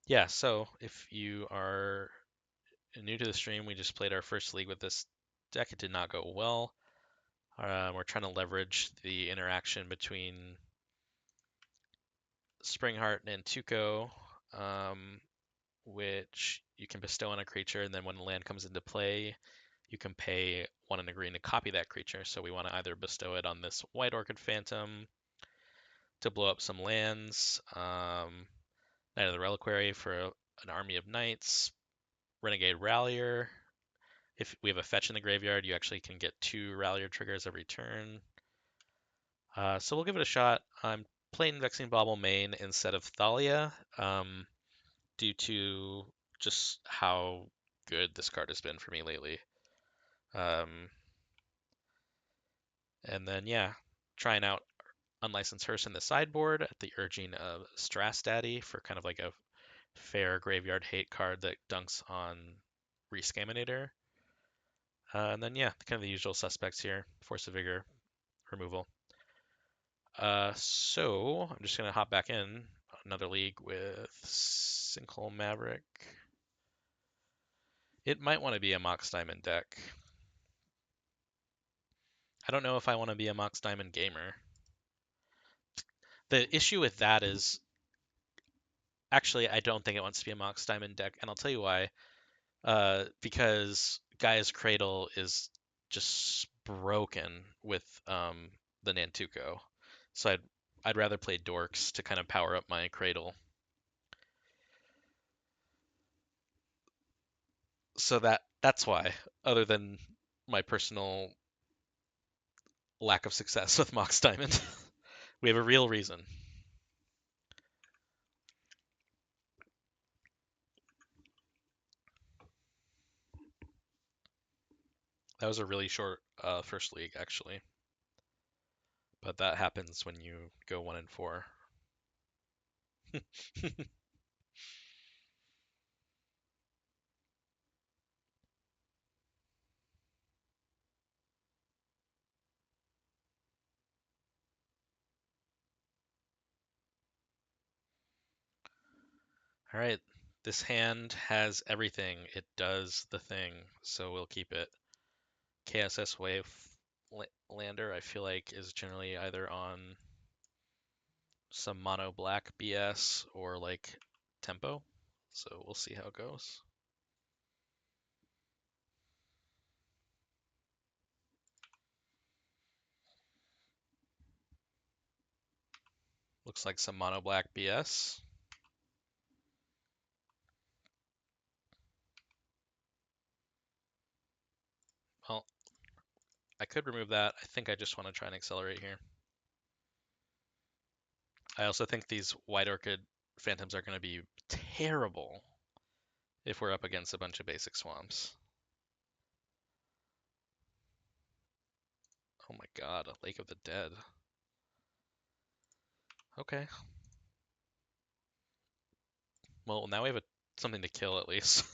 Yeah, so if you are new to the stream, we just played our first league with this deck. It did not go well. We're trying to leverage the interaction between Springheart Nantuko, which you can bestow on a creature, and then when the land comes into play, you can pay 1 and a green to copy that creature. So we want to either bestow it on this White Orchid Phantom to blow up some lands, Knight of the Reliquary for an army of knights, Renegade Rallier. If we have a fetch in the graveyard, you actually can get 2 Rallier triggers every turn. So we'll give it a shot. I'm playing Vexing Bauble main instead of Thalia, due to just how good this card has been for me lately. And then, yeah, trying out Unlicensed Hearse in the sideboard at the urging of Strass Daddy for kind of like a fair graveyard hate card that dunks on Rescaminator. And then, yeah, kind of the usual suspects here. Force of Vigor, removal. So I'm just going to hop back in another league with Sinkhole Maverick. It might want to be a Mox Diamond deck. I don't know if I want to be a Mox Diamond gamer. The issue with that is, actually, I don't think it wants to be a Mox Diamond deck, and I'll tell you why. Because Gaia's Cradle is just broken with the Nantuko. So I'd rather play Dorks to kind of power up my Cradle. So that's why, other than my personal lack of success with Mox Diamond. We have a real reason. That was a really short first league, actually. But that happens when you go 1 and 4. All right, this hand has everything. It does the thing, so we'll keep it. KSS Wave Lander, I feel like, is generally either on some mono black BS or like tempo. So we'll see how it goes. Looks like some mono black BS. Well, I could remove that. I think I just want to try and accelerate here. I also think these White Orchid Phantoms are going to be terrible if we're up against a bunch of basic swamps. Oh my god, a Lake of the Dead. Okay. Well, now we have something to kill at least.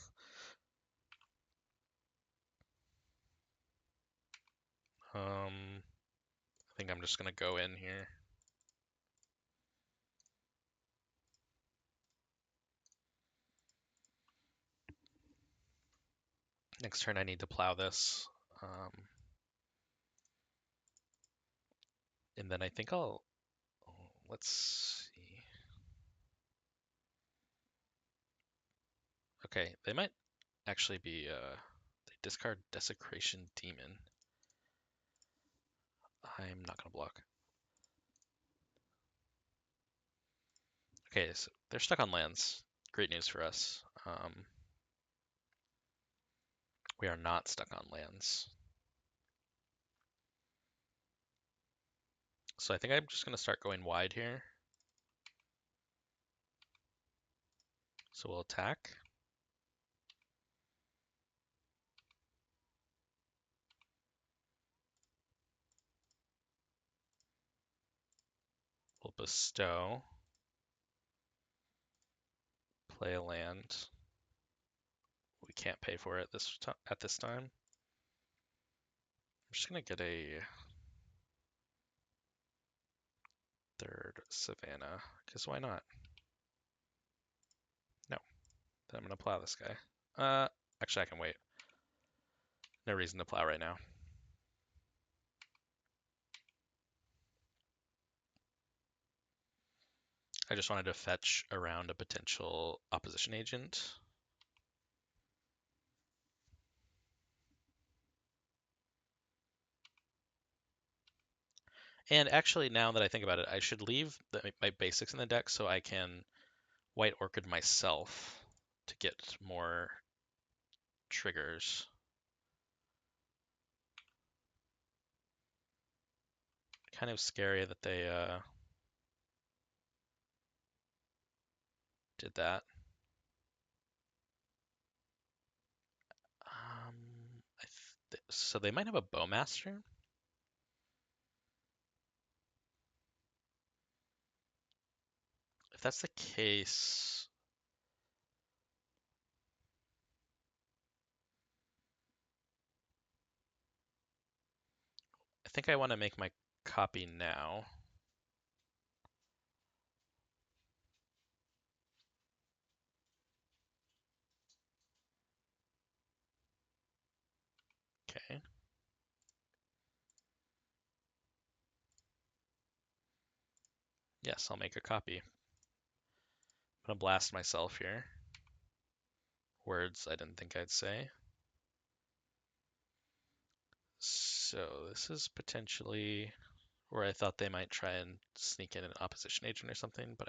I think I'm just going to go in here. Next turn I need to plow this. And then I think let's see. Okay, they might actually be, they discard Desecration Demon. I'm not going to block. Okay, so they're stuck on lands. Great news for us. We are not stuck on lands. So I think I'm just going to start going wide here. So we'll attack. We'll bestow. Play a land. We can't pay for it at this time. I'm just going to get a third Savannah, because why not? No. Then I'm gonna plow this guy. Actually I can wait. No reason to plow right now. I just wanted to fetch around a potential opposition agent. And actually, now that I think about it, I should leave my basics in the deck so I can White Orchid myself to get more triggers. Kind of scary that they did that. So they might have a Bowmaster. If that's the case, I think I want to make my copy now. Okay. Yes, I'll make a copy. I'm gonna blast myself here. Words I didn't think I'd say. So this is potentially where I thought they might try and sneak in an opposition agent or something, but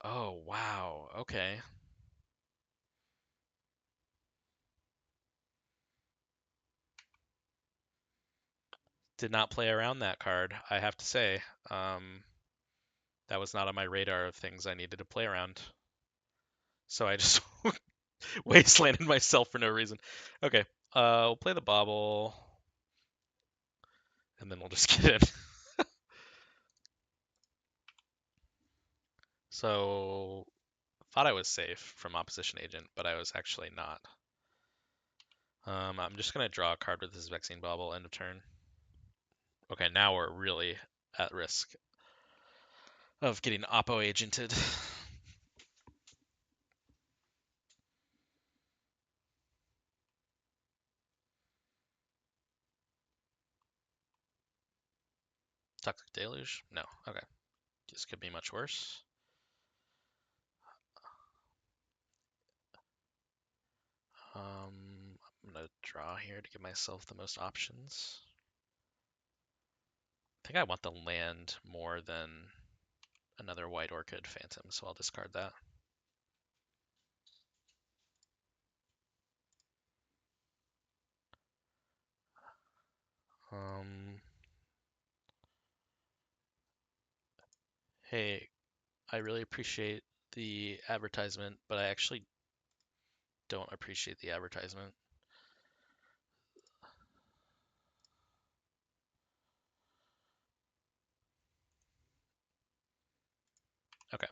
oh, wow, okay. Did not play around that card, I have to say. That was not on my radar of things I needed to play around. So I just wastelanded myself for no reason. Okay, we'll play the bobble, and then we'll just get in. So, thought I was safe from opposition agent, but I was actually not. I'm just gonna draw a card with this Vaccine Bobble, end of turn. Okay, now we're really at risk of getting oppo agented. Toxic Deluge? No. Okay. This could be much worse. I'm gonna draw here to give myself the most options. I think I want the land more than another White Orchid Phantom, so I'll discard that. Hey, I really appreciate the advertisement, but I actually don't appreciate the advertisement. Okay.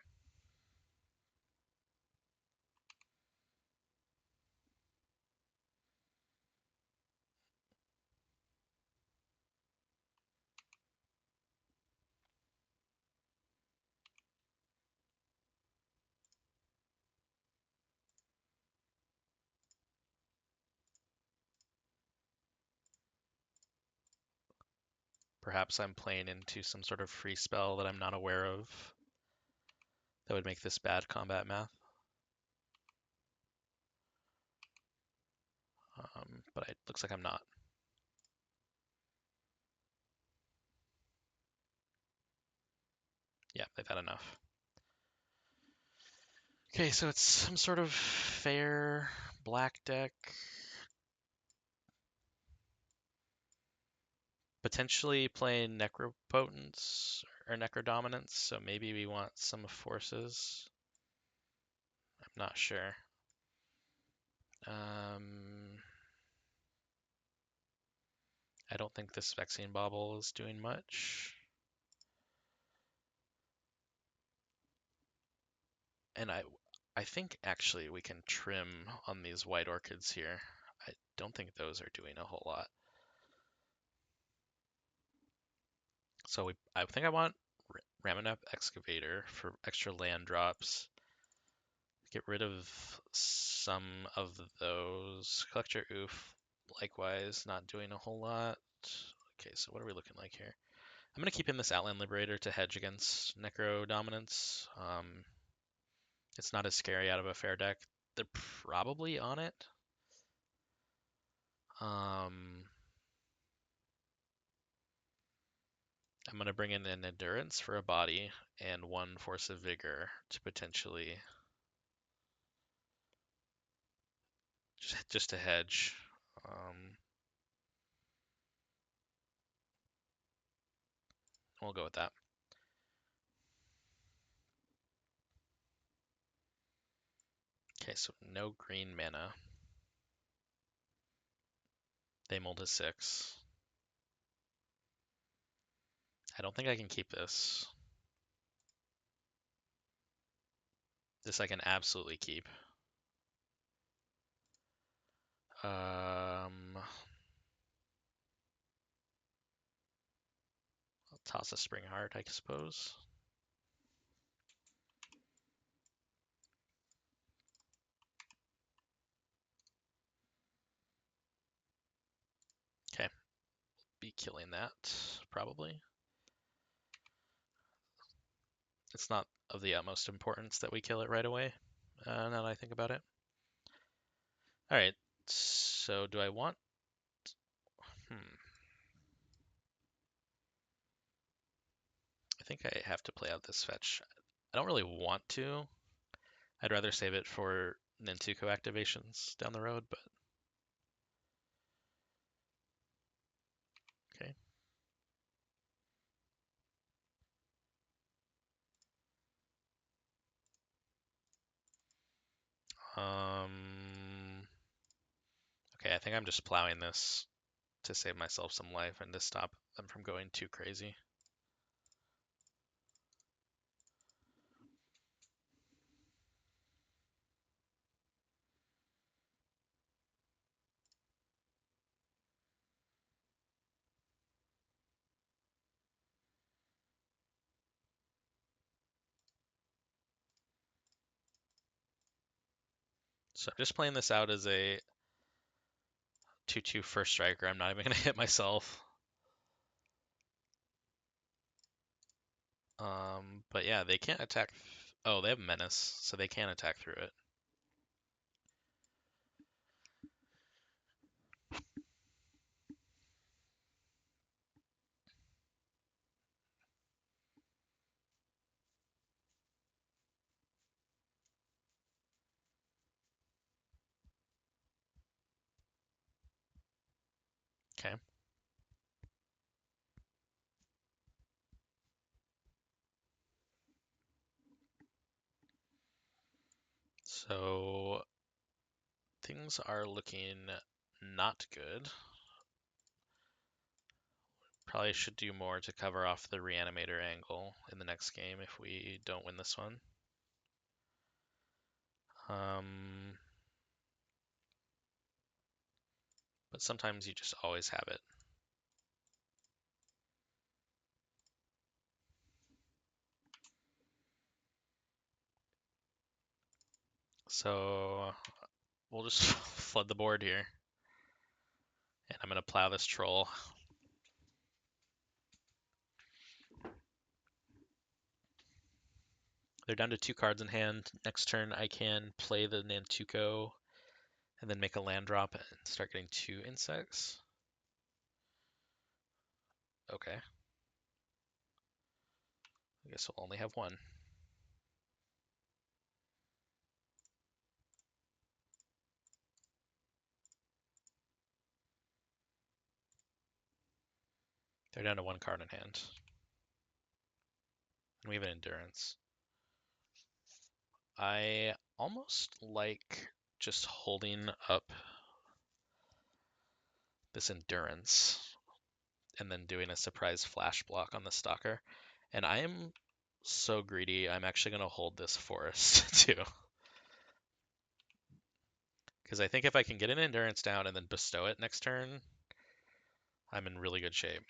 Perhaps I'm playing into some sort of free spell that I'm not aware of that would make this bad combat math. But it looks like I'm not. Yeah, they've had enough. Okay, so it's some sort of fair black deck. Potentially playing Necropotence or Necrodominance, so maybe we want some forces. I'm not sure. I don't think this Vaccine Bobble is doing much. And I think actually we can trim on these White Orchids here. I don't think those are doing a whole lot. So I think I want Raminap Excavator for extra land drops. Get rid of some of those. Collect your oof. Likewise, not doing a whole lot. Okay, so what are we looking like here? I'm going to keep in this Outland Liberator to hedge against Necro dominance. It's not as scary out of a fair deck. They're probably on it. I'm going to bring in an Endurance for a body and 1 Force of Vigor to potentially just to hedge. We'll go with that. Okay, so no green mana. They mold to 6. I don't think I can keep this. This I can absolutely keep. I'll toss a Springheart, I suppose. Okay, be killing that, probably. It's not of the utmost importance that we kill it right away, now that I think about it. Alright, so do I want... I think I have to play out this fetch. I don't really want to. I'd rather save it for Nantuko activations down the road, but... Okay. Okay, I think I'm just plowing this to save myself some life and to stop them from going too crazy. So I'm just playing this out as a 2/2 first striker. I'm not even going to hit myself. But yeah, they can't attack. Oh, they have Menace, so they can attack through it. Okay. So things are looking not good. Probably should do more to cover off the Reanimator angle in the next game if we don't win this one. But sometimes you just always have it. So we'll just flood the board here. And I'm going to plow this troll. They're down to 2 cards in hand. Next turn I can play the Nantuko and then make a land drop and start getting 2 insects. Okay. I guess we'll only have 1. They're down to 1 card in hand. And we have an Endurance. I almost like just holding up this Endurance and then doing a surprise flash block on the Stalker. And I am so greedy, I'm actually going to hold this Forest too. Because I think if I can get an Endurance down and then bestow it next turn, I'm in really good shape.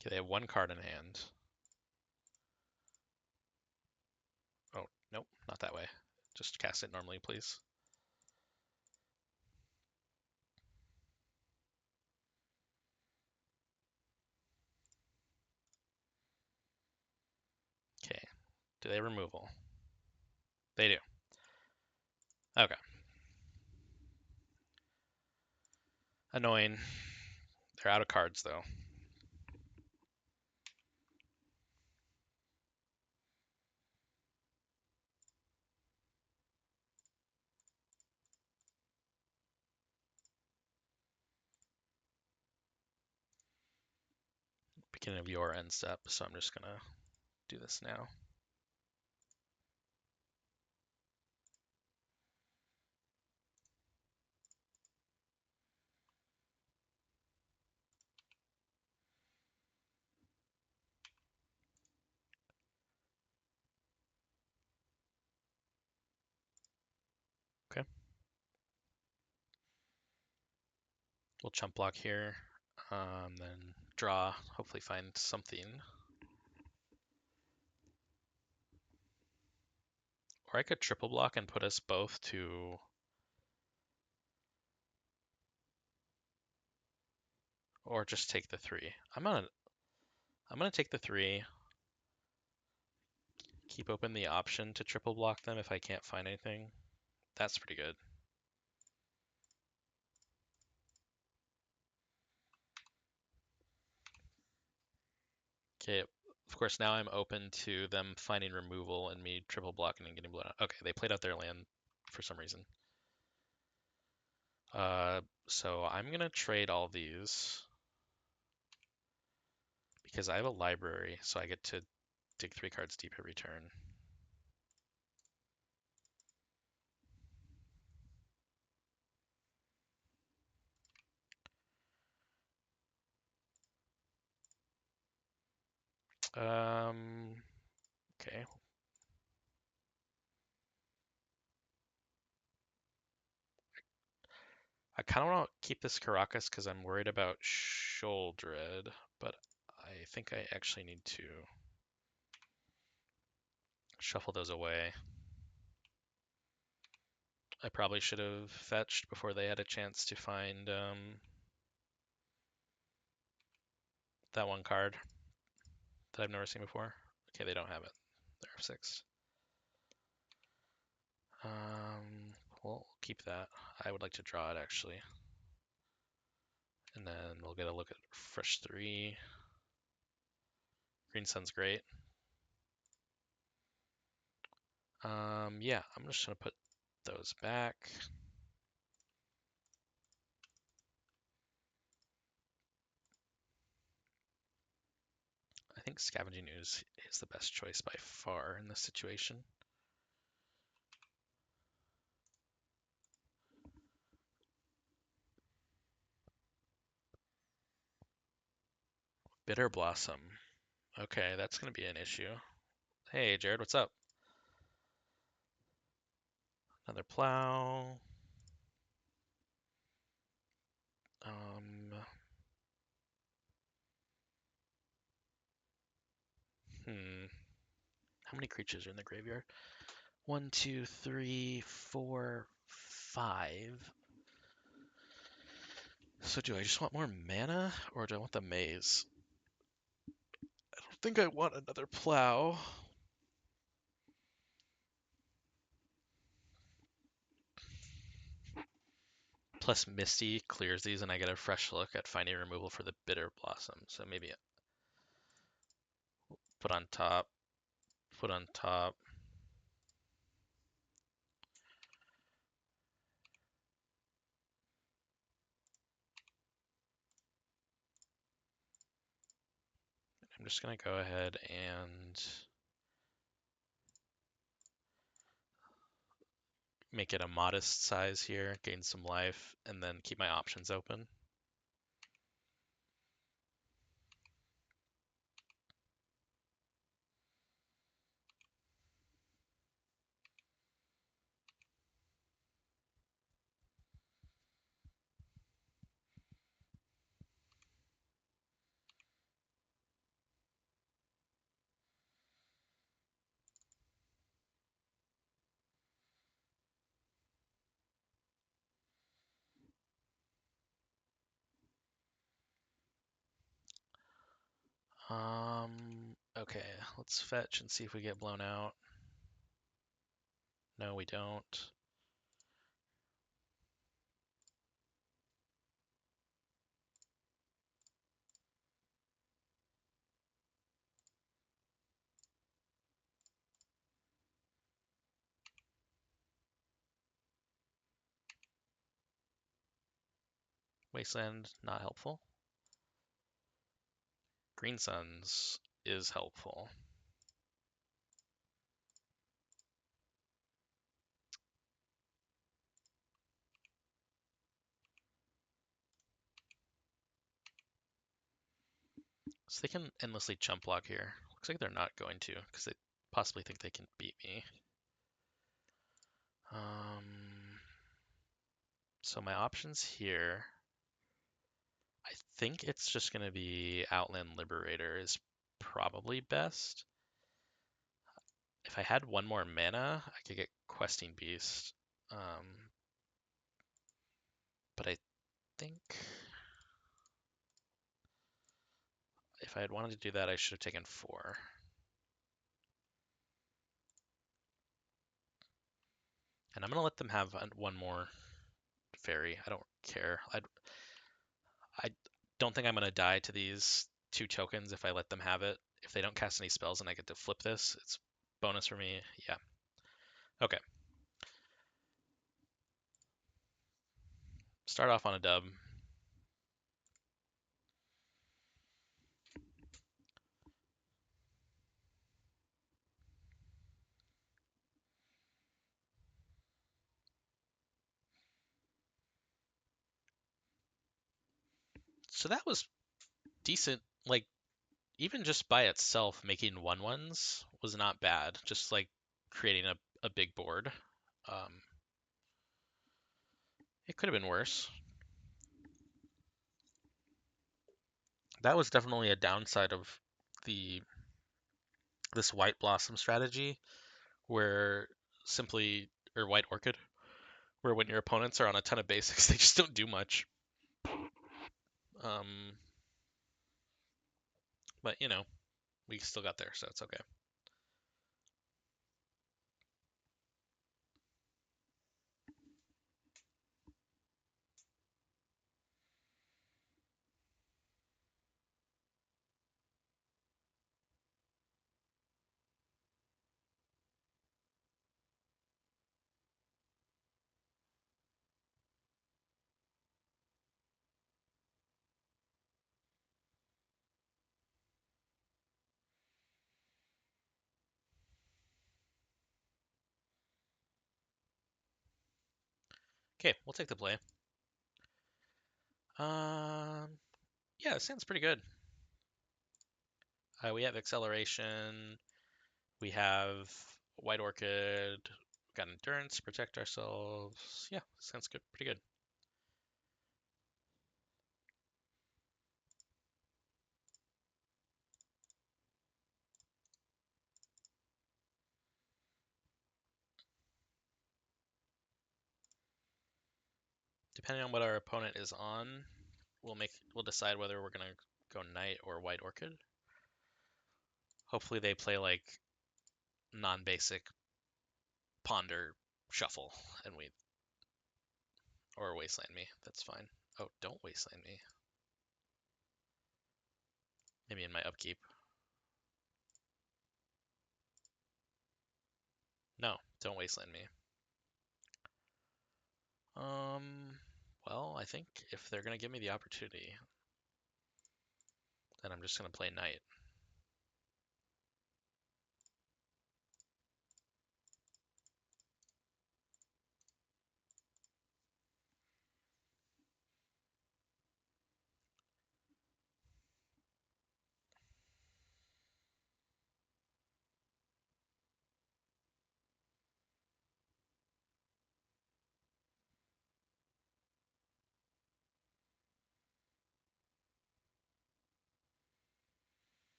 Okay, they have 1 card in hand. Oh, nope. Just cast it normally, please. Okay. Do they removal? They do. Okay. Annoying. They're out of cards, though. Beginning of your end step, so I'm just gonna do this now. Okay. We'll chump block here, then draw, hopefully find something. Or I could triple block and put us both to... Or just take the 3. I'm gonna take the 3. Keep open the option to triple block them if I can't find anything. That's pretty good. Okay, of course now I'm open to them finding removal and me triple blocking and getting blown out. Okay, they played out their land for some reason. So I'm gonna trade all these because I have a library, so I get to dig 3 cards deep every turn. Okay. I kind of want to keep this Caracas because I'm worried about Sholdred, but I think I actually need to shuffle those away. I probably should have fetched before they had a chance to find that one card that I've never seen before. Okay, they don't have it. They're F6. We'll keep that. I would like to draw it actually. And then we'll get a look at fresh 3. Green Sun's great. Yeah, I'm just gonna put those back. I think Scavenging Ooze is the best choice by far in this situation. Bitter Blossom. Okay, that's going to be an issue. Hey, Jared, what's up? Another plow. How many creatures are in the graveyard? 1, 2, 3, 4, 5. So do I just want more mana, or do I want the maze? I don't think I want another plow. Plus Misty clears these and I get a fresh look at finding removal for the Bitter Blossom. So maybe put on top, put on top. I'm just gonna go ahead and make it a modest size here, gain some life, and then keep my options open. Okay, let's fetch and see if we get blown out. No, we don't. Wasteland, not helpful. Green Suns is helpful. So they can endlessly jump block here. Looks like they're not going to, because they possibly think they can beat me. So my options here, I think it's just going to be Outland Liberator is probably best. If I had one more mana, I could get Questing Beast. But I think if I had wanted to do that, I should have taken 4. And I'm going to let them have one more fairy. I don't care. I don't think I'm going to die to these 2 tokens if I let them have it. If they don't cast any spells and I get to flip this, it's bonus for me. Yeah. Okay. Start off on a dub. So that was decent. Like, even just by itself, making 1/1s was not bad. Just like creating a big board. Um, it could have been worse. That was definitely a downside of this White Blossom strategy, where simply or White Orchid, where when your opponents are on a ton of basics, they just don't do much. Um, but you know, we still got there, so it's okay. Okay, we'll take the play. Yeah, it sounds pretty good. We have acceleration. We have White Orchid. We've got endurance, protect ourselves. Yeah, sounds good. Pretty good. Depending on what our opponent is on, we'll decide whether we're gonna go Knight or White Orchid. Hopefully they play like non-basic Ponder Shuffle and we or Wasteland me. That's fine. Oh, don't Wasteland me. Maybe in my upkeep. No, don't Wasteland me. Well, I think if they're gonna give me the opportunity, then I'm just gonna play Knight.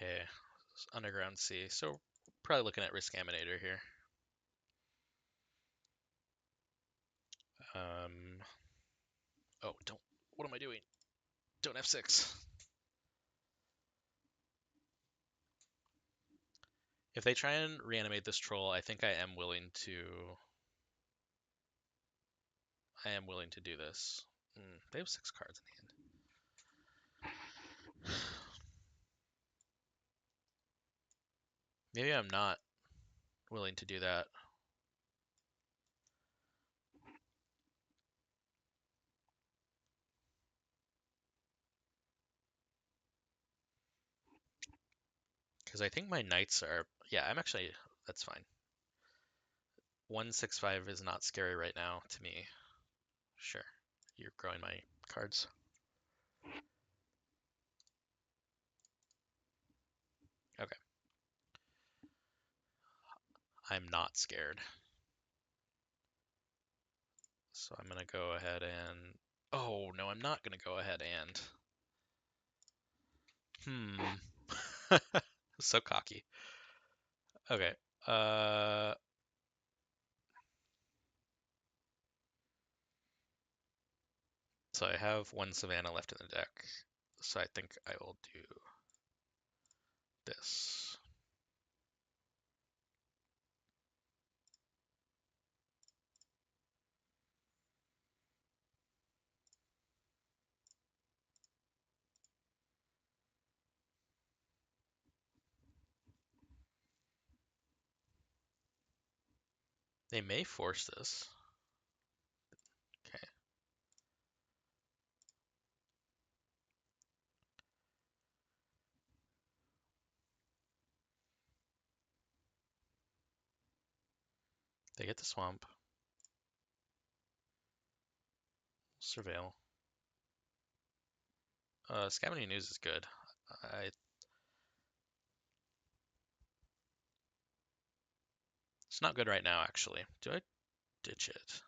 Okay, Underground Sea. So probably looking at Rescaminator here. Oh, don't. What am I doing? Don't F6. If they try and reanimate this troll, I think I am willing to do this. They have 6 cards in hand. Maybe I'm not willing to do that. Because I think my knights are... Yeah, I'm actually... That's fine. 1/6/5 is not scary right now to me. Sure. You're growing my cards. Okay. I'm not scared. So I'm going to go ahead and... Oh, no, I'm not going to go ahead and... So cocky. Okay. So I have 1 Savannah left in the deck. So I think I will do this. They may force this. Okay. They get the swamp. Surveil. Scavenging News is good. It's not good right now, actually. Do I ditch it?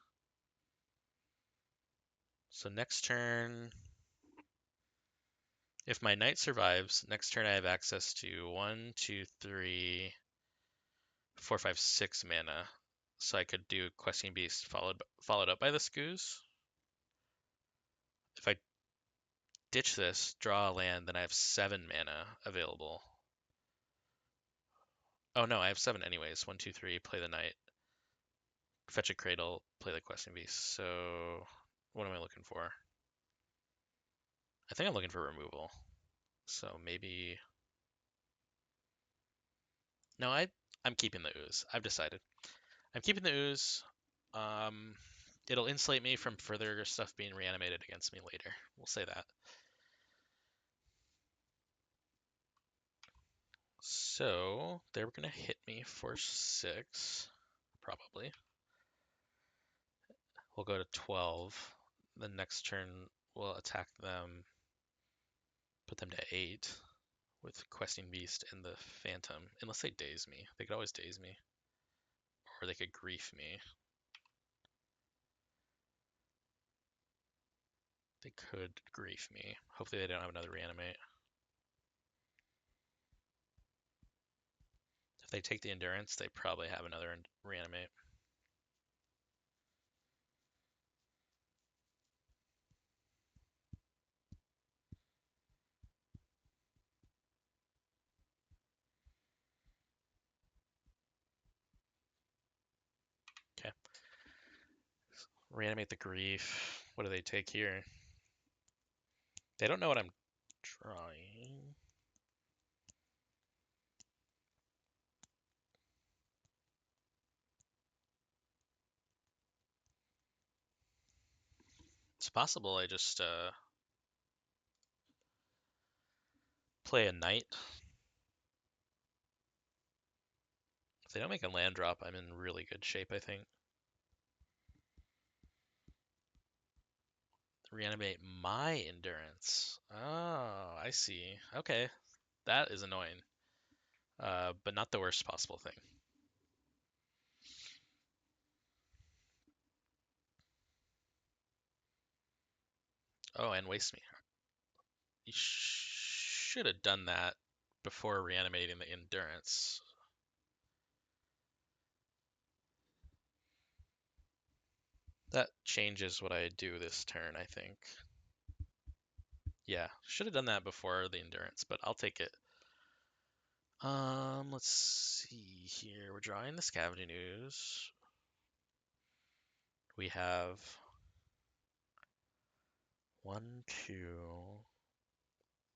So next turn, if my knight survives, next turn I have access to 1, 2, 3, 4, 5, 6 mana. So I could do Questing Beast followed up by the Skoos. If I ditch this, draw a land, then I have 7 mana available. Oh no, I have 7 anyways. 1, 2, 3, play the knight. Fetch a Cradle, play the Questing Beast. So what am I looking for? I think I'm looking for removal. So maybe... No, I'm keeping the Ooze. I've decided. I'm keeping the Ooze. It'll insulate me from further stuff being reanimated against me later. We'll say that. So they're gonna hit me for 6, probably. We'll go to 12. The next turn we'll attack them, put them to 8 with Questing Beast and the Phantom. Unless they daze me. They could always daze me. Or they could grief me. They could grief me. Hopefully they don't have another reanimate. If they take the endurance, they probably have another reanimate. Okay. Reanimate the grief. What do they take here? They don't know what I'm drawing. It's possible I just play a knight. If they don't make a land drop, I'm in really good shape, I think. Reanimate my endurance. Oh, I see. Okay. That is annoying. But not the worst possible thing. Oh, and waste me. You should have done that before reanimating the endurance. That changes what I do this turn, I think. Yeah, should have done that before the endurance, but I'll take it. Let's see here. We're drawing the Scavenging Ooze. We have 1, 2,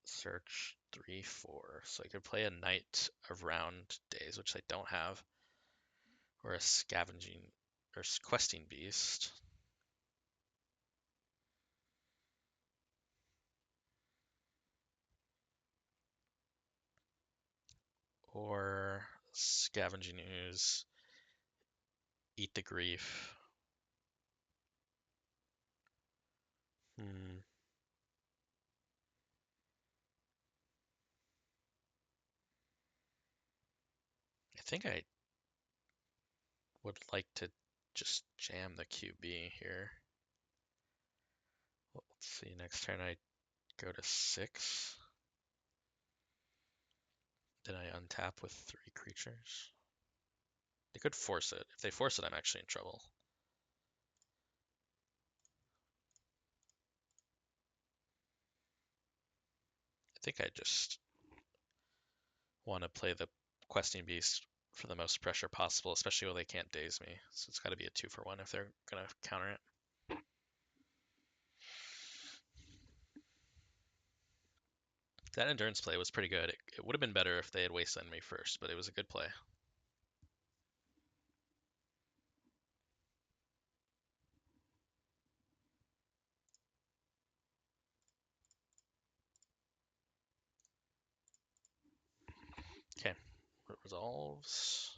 search 3, 4. So I could play a Knight of Round Days, which I don't have, or a Scavenging or Questing Beast. Or Scavenging Ooze, Eat the Grief. Hmm. I think I would like to just jam the QB here. Let's see, next turn I go to 6. Then I untap with 3 creatures. They could force it. If they force it, I'm actually in trouble. I think I just want to play the Questing Beast for the most pressure possible, especially when they can't daze me. So it's got to be a 2-for-1 if they're going to counter it. That endurance play was pretty good. It would have been better if they had wastelanded me first, but it was a good play. Okay, it resolves.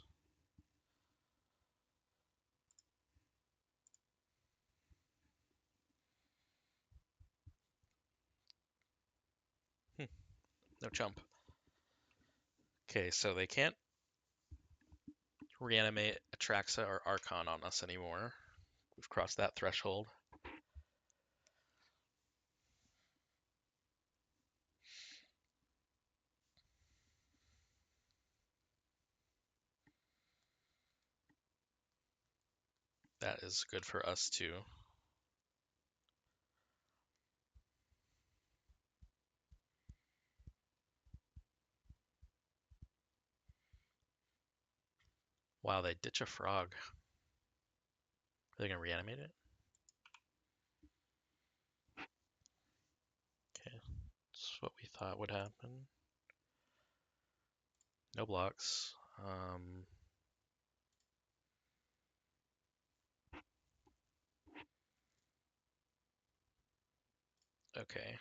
No chump. Okay, so they can't reanimate Atraxa or Archon on us anymore. We've crossed that threshold. That is good for us too. Wow, they ditch a frog. Are they gonna reanimate it? Okay, that's what we thought would happen. No blocks. Okay.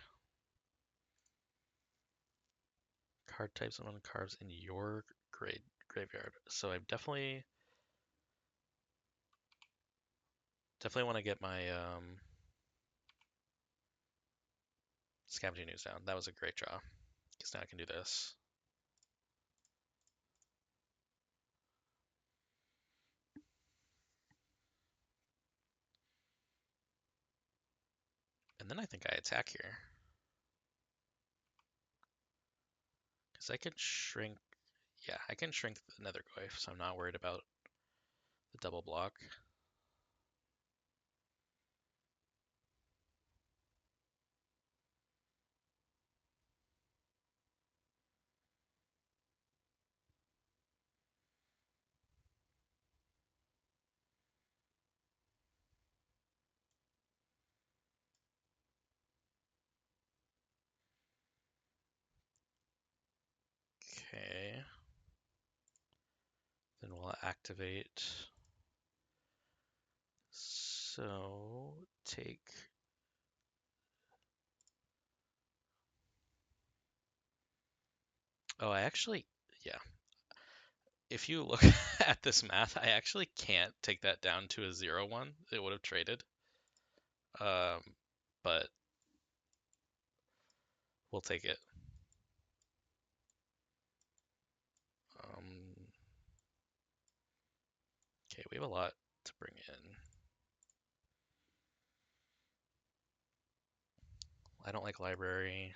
Card types and cards in your graveyard. So I definitely want to get my Scavenging Ooze down. That was a great draw, because now I can do this. And then I think I attack here. Because I can shrink, yeah, I can shrink the Netherglyph, so I'm not worried about the double block. Okay. Then we'll activate. So take. Oh, I actually, yeah. If you look at this math, I actually can't take that down to a 0-1. It would have traded. Um, but we'll take it. Okay, we have a lot to bring in. I don't like Library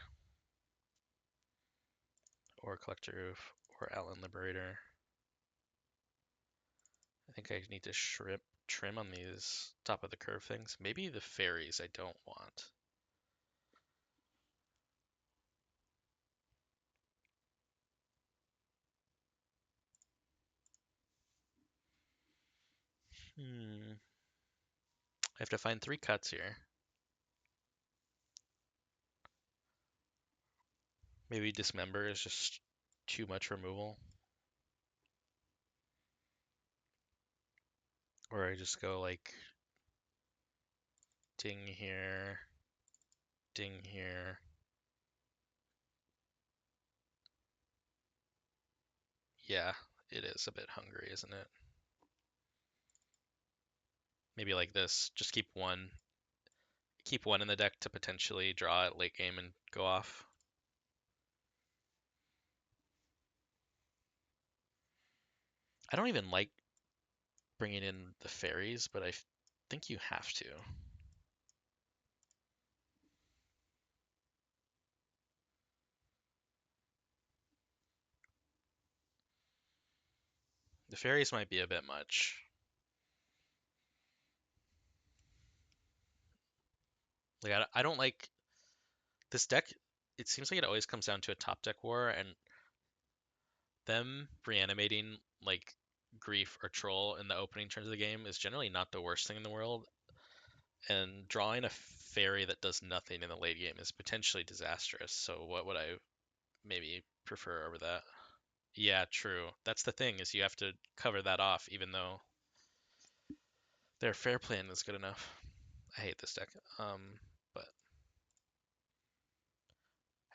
or Collector Roof or Outland Liberator. I think I need to trim on these top of the curve things. Maybe the fairies I don't want. I have to find 3 cuts here. Maybe Dismember is just too much removal. Or I just go like ding here, ding here. Yeah, it is a bit hungry, isn't it? Maybe like this, just keep one in the deck to potentially draw it late game and go off. I don't even like bringing in the fairies, but I think you have to. The fairies might be a bit much. Like I don't like this deck. It seems like it always comes down to a top deck war, and them reanimating like Grief or Troll in the opening turns of the game is generally not the worst thing in the world. And drawing a fairy that does nothing in the late game is potentially disastrous. So what would I maybe prefer over that? Yeah, true. That's the thing is you have to cover that off, even though their fair plan is good enough. I hate this deck, but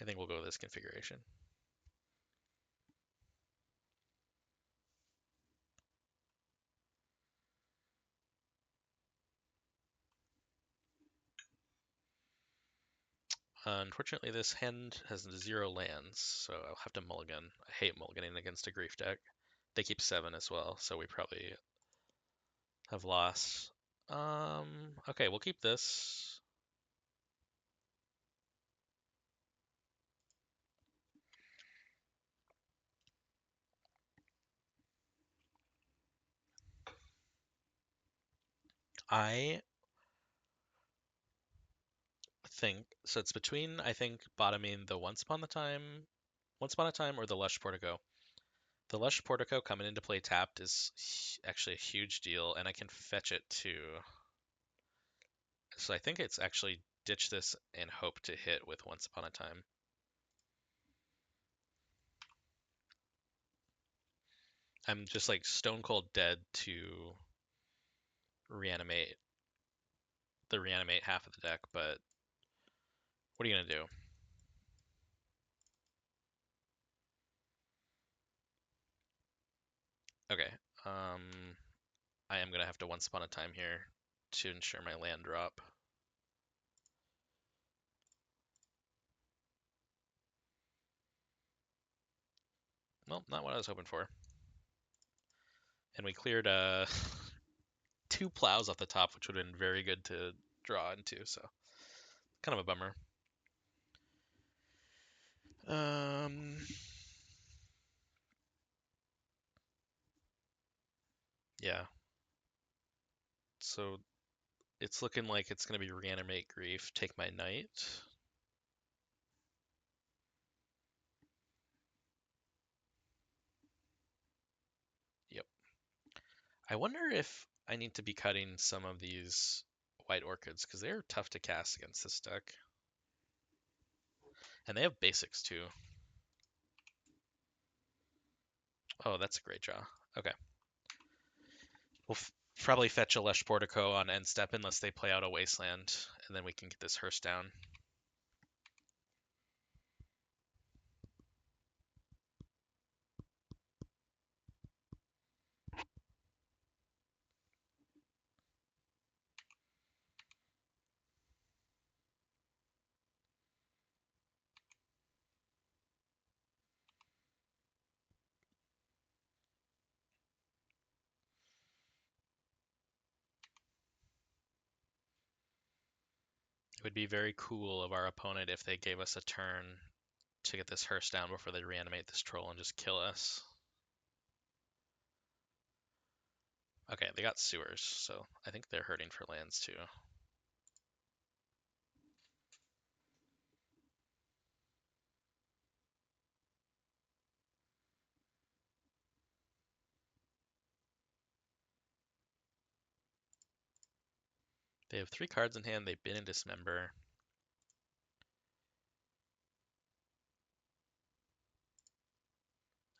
I think we'll go with this configuration. Unfortunately, this hand has 0 lands, so I'll have to mulligan. I hate mulliganing against a Grief deck. They keep 7 as well, so we probably have lost. Okay, we'll keep this. I think so. It's between I think bottoming the Once Upon a Time or the Lush Portico. The Lush Portico coming into play tapped is actually a huge deal, and I can fetch it too. So I think it's actually ditch this and hope to hit with Once Upon a Time. I'm just like stone cold dead to reanimate half of the deck, but what are you gonna do? Okay, I am gonna have to Once Upon a Time here to ensure my land drop. Well, not what I was hoping for. And we cleared 2 plows off the top, which would have been very good to draw into, so kind of a bummer. Yeah. So it's looking like it's gonna be reanimate Grief, take my knight. Yep. I wonder if I need to be cutting some of these white orchids because they're tough to cast against this deck. And they have basics too. Oh, that's a great draw. Okay. We'll probably fetch a Lush Portico on end step unless they play out a Wasteland, and then we can get this hearse down. It would be very cool of our opponent if they gave us a turn to get this hearse down before they reanimate this troll and just kill us. Okay, they got sewers, so I think they're hurting for lands too. They have 3 cards in hand. They bin and dismember.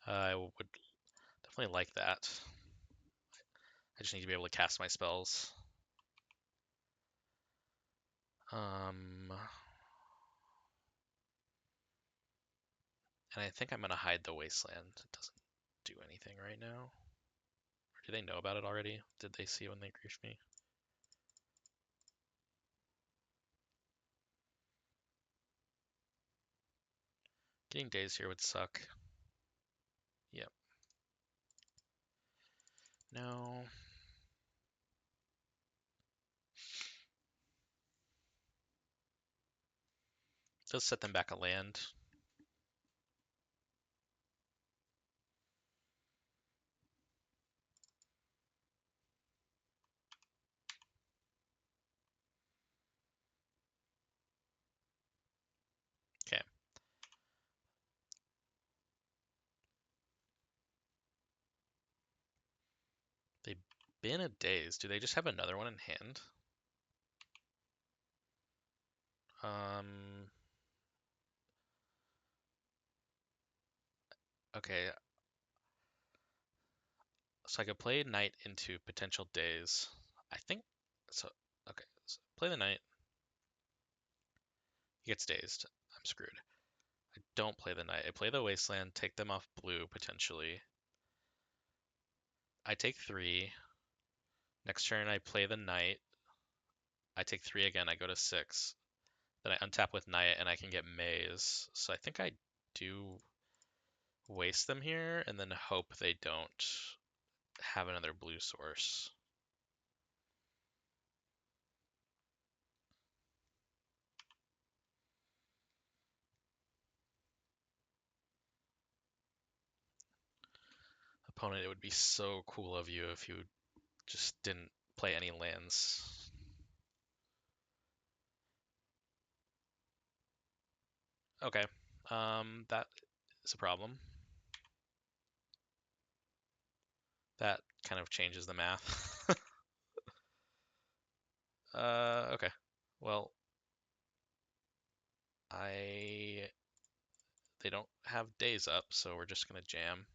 I would definitely like that. I just need to be able to cast my spells. And I think I'm going to hide the Wasteland. It doesn't do anything right now. Or do they know about it already? Did they see when they griefed me? Getting days here would suck. Yep. No. Does set them back a land. Okay. They bin a daze. Do they just have another one in hand? Okay. So I could play Knight into potential daze. I think so. Okay. So play the Knight. He gets dazed. I'm screwed. I don't play the Knight. I play the Wasteland, take them off blue potentially. I take 3. Next turn I play the Knight. I take 3 again. I go to 6. Then I untap with Knight and I can get Maze. So I think I do waste them here and then hope they don't have another blue source. Opponent, it would be so cool of you if you just didn't play any lands. Okay, that is a problem. That kind of changes the math. Okay. Well, they don't have days up, so we're just gonna jam.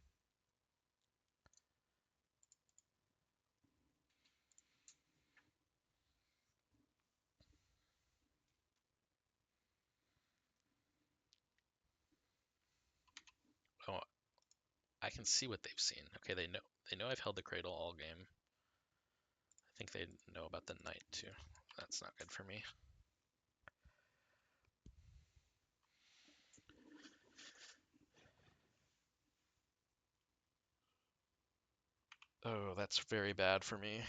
Oh, I can see what they've seen. Okay, they know I've held the cradle all game. I think they know about the Knight too. That's not good for me. Oh, that's very bad for me.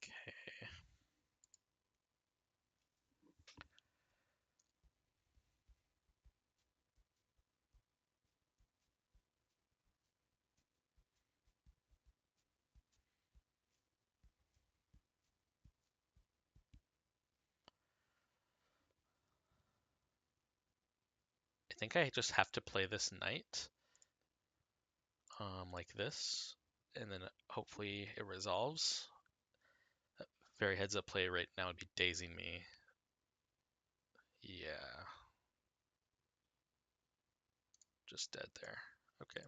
Okay. I think I just have to play this Knight, like this, and then hopefully it resolves. Very heads up play right now would be dazing me. Yeah. Just dead there. Okay.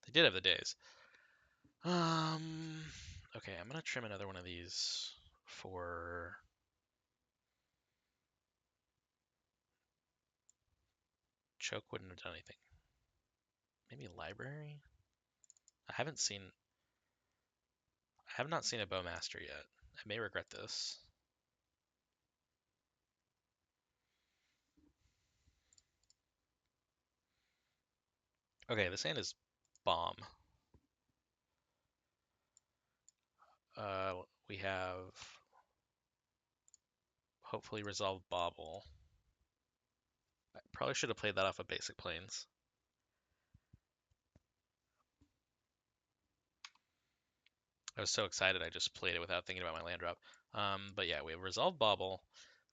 They did have the days. Okay, I'm gonna trim another one of these for choke wouldn't have done anything. Maybe library? I have not seen a bowmaster yet. I may regret this. Okay, this hand is bomb. We have hopefully resolve bobble. I probably should have played that off of basic planes. I was so excited I just played it without thinking about my land drop. But yeah, we have Resolve Bauble,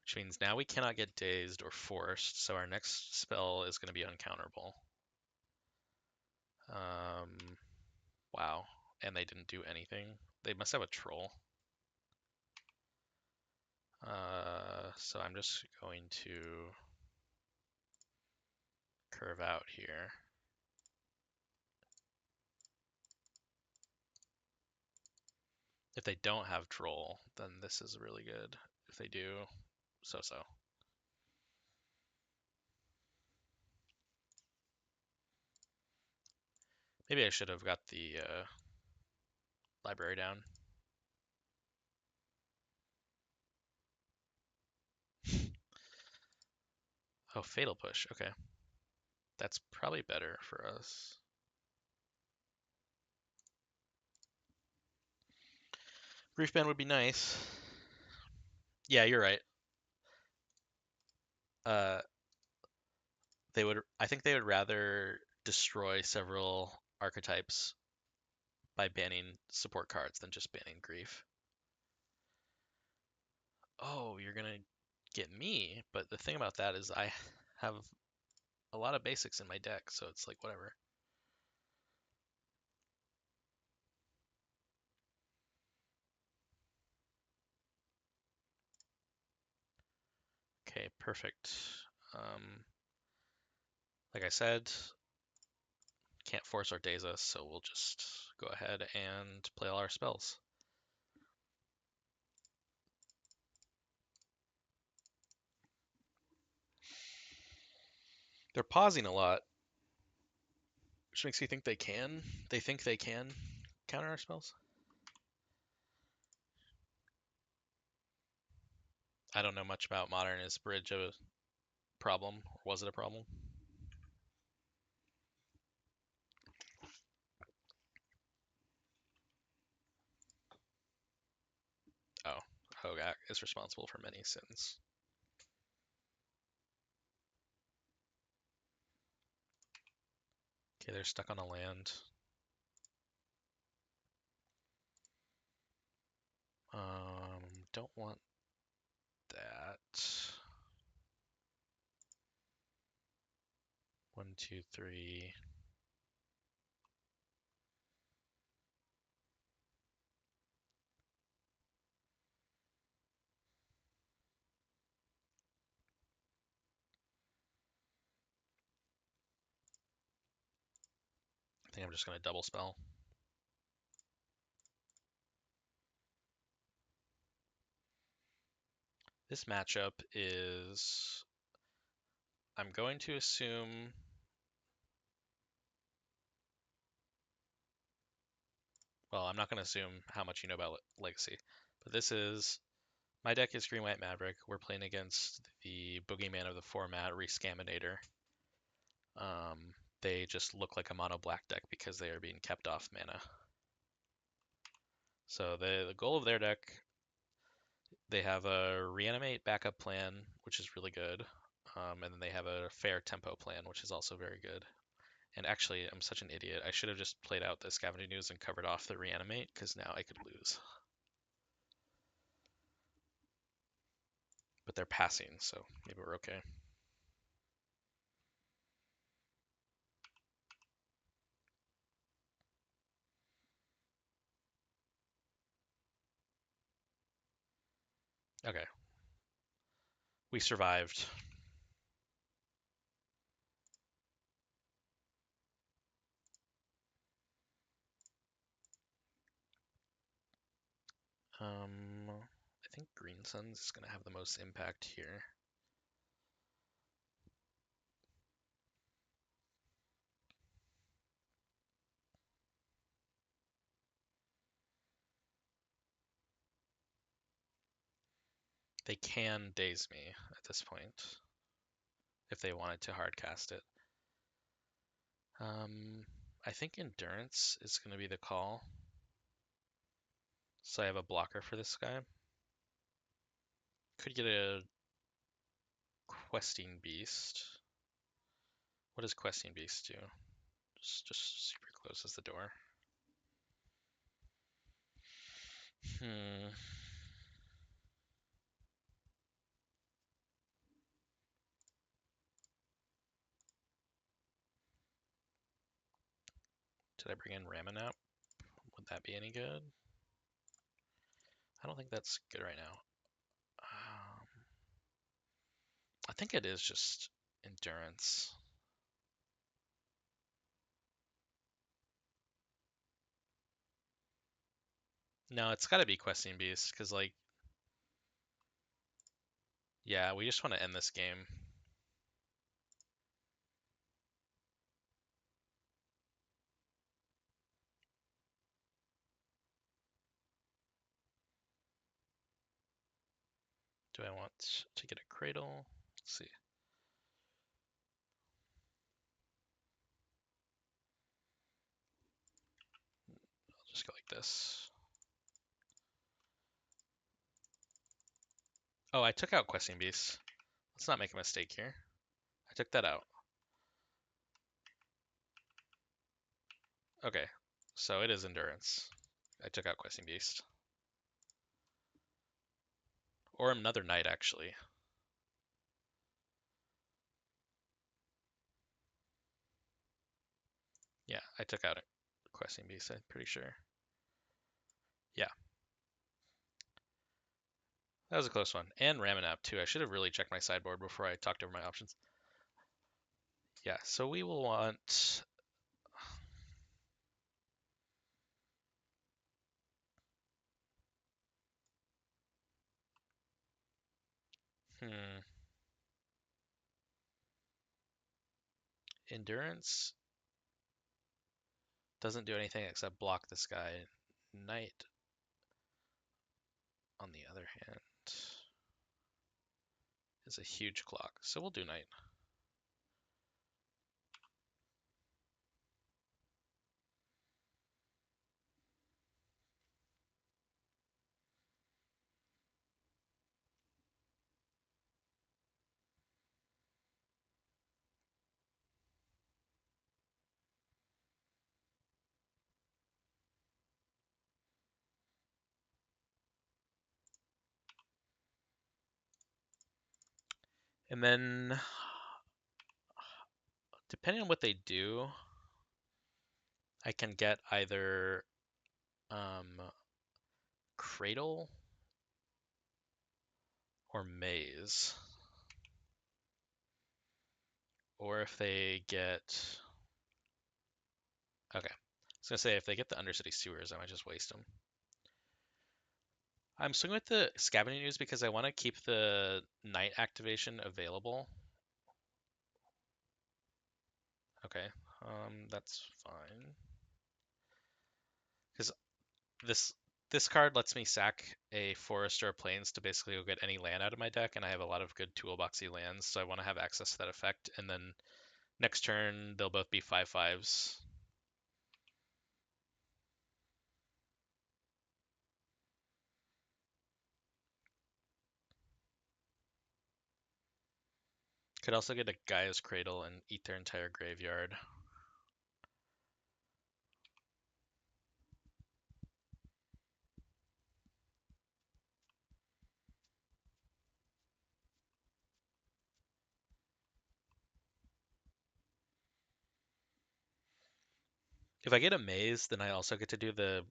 which means now we cannot get dazed or forced, so our next spell is going to be uncounterable. Wow. And they didn't do anything. They must have a troll. So I'm just going to curve out here. If they don't have troll, then this is really good. If they do, so-so. Maybe I should have got the library down. Oh, Fatal Push. Okay. That's probably better for us. Grief Band would be nice. Yeah, you're right. Uh, I think they would rather destroy several archetypes by banning support cards than just banning Grief. Oh, you're gonna get me, but the thing about that is I have a lot of basics in my deck, so it's like whatever. Okay, perfect. Like I said, can't force or daze us, so we'll just go ahead and play all our spells. They're pausing a lot, which makes me think they can. They think they can counter our spells. I don't know much about Modern. Is Bridge a problem, or was it a problem? Oh, Hogak is responsible for many sins. Okay, they're stuck on a land. Don't want that. 1, 2, 3. I think I'm just gonna double spell. This matchup is, I'm going to assume, well, I'm not going to assume how much you know about Legacy, but this is, my deck is Green White Maverick. We're playing against the boogeyman of the format, Rescaminator. They just look like a mono black deck because they are being kept off mana. So the goal of their deck, they have a reanimate backup plan, which is really good. And then they have a fair tempo plan, which is also very good. And actually, I'm such an idiot. I should have just played out the Scavenging Ooze and covered off the reanimate, because now I could lose. But they're passing, so maybe we're okay. Okay. We survived. I think Green Suns is going to have the most impact here. They can daze me at this point if they wanted to hardcast it. I think Endurance is going to be the call. So I have a blocker for this guy. Could get a Questing Beast. What does Questing Beast do? Just super closes the door. Hmm. Did I bring in Raminap? Would that be any good? I don't think that's good right now. I think it is just endurance. No, it's got to be Questing Beast, because, like, yeah, we just want to end this game. Do I want to get a Cradle? Let's see. I'll just go like this. Oh, I took out Questing Beast. Let's not make a mistake here. I took that out. Okay, so it is endurance. I took out Questing Beast. Or another knight, actually. Yeah, I took out a Questing Beast, I'm pretty sure. Yeah. That was a close one. And Raminap, too. I should have really checked my sideboard before I talked over my options. Yeah, so we will want... Endurance doesn't do anything except block this guy. Knight, on the other hand, is a huge clock. So we'll do Knight. And then, depending on what they do, I can get either Cradle or Maze. Or if they get... Okay. I was going to say, if they get the Undercity Sewers, I might just waste them. I'm swinging with the Scavenging Ooze because I want to keep the Knight activation available. Okay, that's fine. Because this card lets me sack a forest or a plains to basically go get any land out of my deck, and I have a lot of good toolboxy lands, so I want to have access to that effect. And then next turn, they'll both be 5/5s. Could also get a Gaia's Cradle and eat their entire graveyard. If I get a Maze, then I also get to do the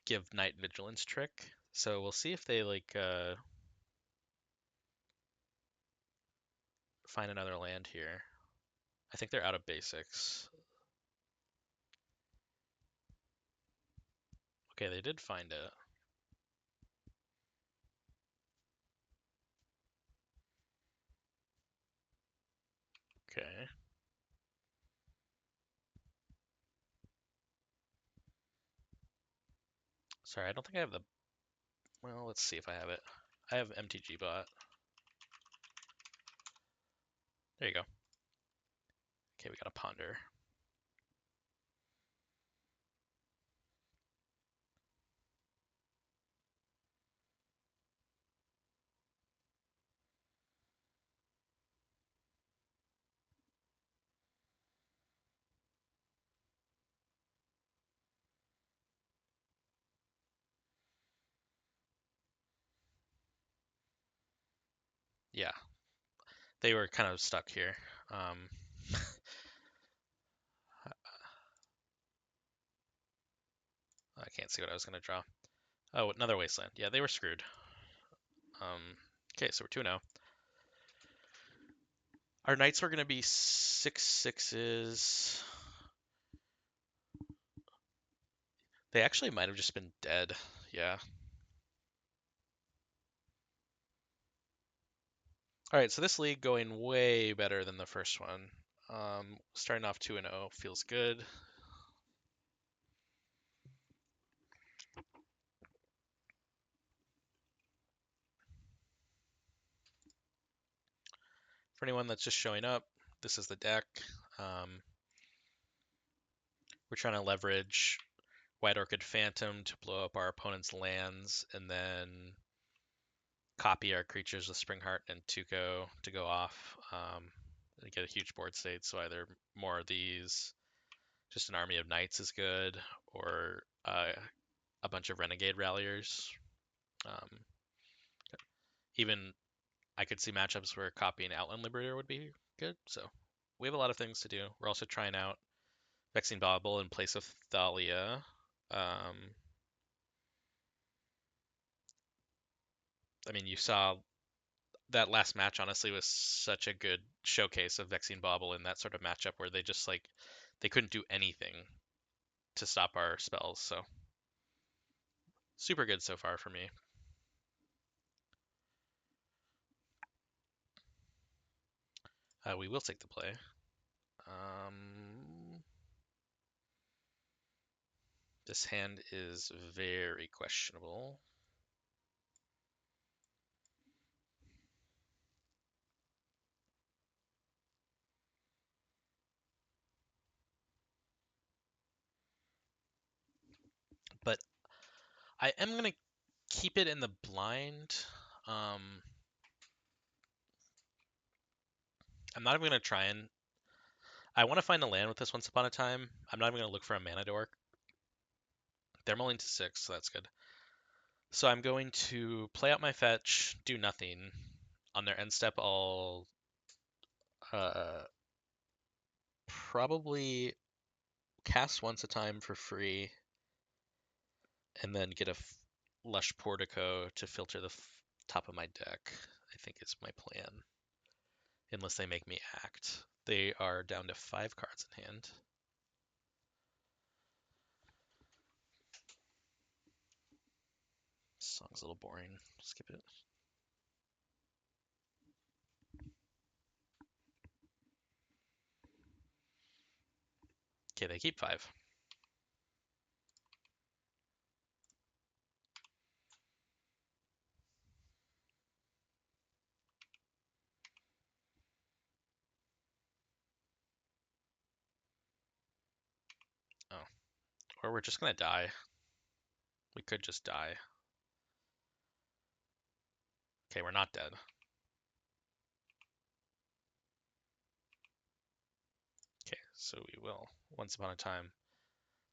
give Night Vigilance trick. So we'll see if they find another land here. I think they're out of basics. Okay, they did find it. Okay. Sorry, I don't think I have the... Well, let's see if I have it. I have MTG bot. There you go. Okay, we got a Ponder. Yeah, they were kind of stuck here. I can't see what I was going to draw. Oh, another wasteland. Yeah, they were screwed. Okay, so we're 2-0. Our knights were going to be 6/6s. They actually might have just been dead. Yeah. All right, so this league going way better than the first one. Starting off 2-0 feels good. For anyone that's just showing up, this is the deck. We're trying to leverage White Orchid Phantom to blow up our opponent's lands and then copy our creatures with Springheart Nantuko to go off. And get a huge board state, so either more of these, just an army of knights is good, or a bunch of renegade ralliers. Um, even I could see matchups where copying Outland Liberator would be good. So we have a lot of things to do. We're also trying out Vexing Bauble in place of Thalia. I mean, you saw that last match, honestly, was such a good showcase of Vexing Bauble in that sort of matchup where they just like they couldn't do anything to stop our spells. So super good so far for me. We will take the play. This hand is very questionable. But I am going to keep it in the blind. I'm not even going to try and... I want to find a land with this Once Upon a Time. I'm not even going to look for a mana dork. They're mulling to 6, so that's good. So I'm going to play out my fetch, do nothing. On their end step, I'll probably cast Once a Time for free, and then get a Lush Portico to filter the top of my deck, I think is my plan. Unless they make me act. They are down to 5 cards in hand. Song's a little boring. Skip it. Okay, they keep 5. Oh. Or we're just gonna die. We could just die. Okay, we're not dead. Okay, so we will. Once upon a time.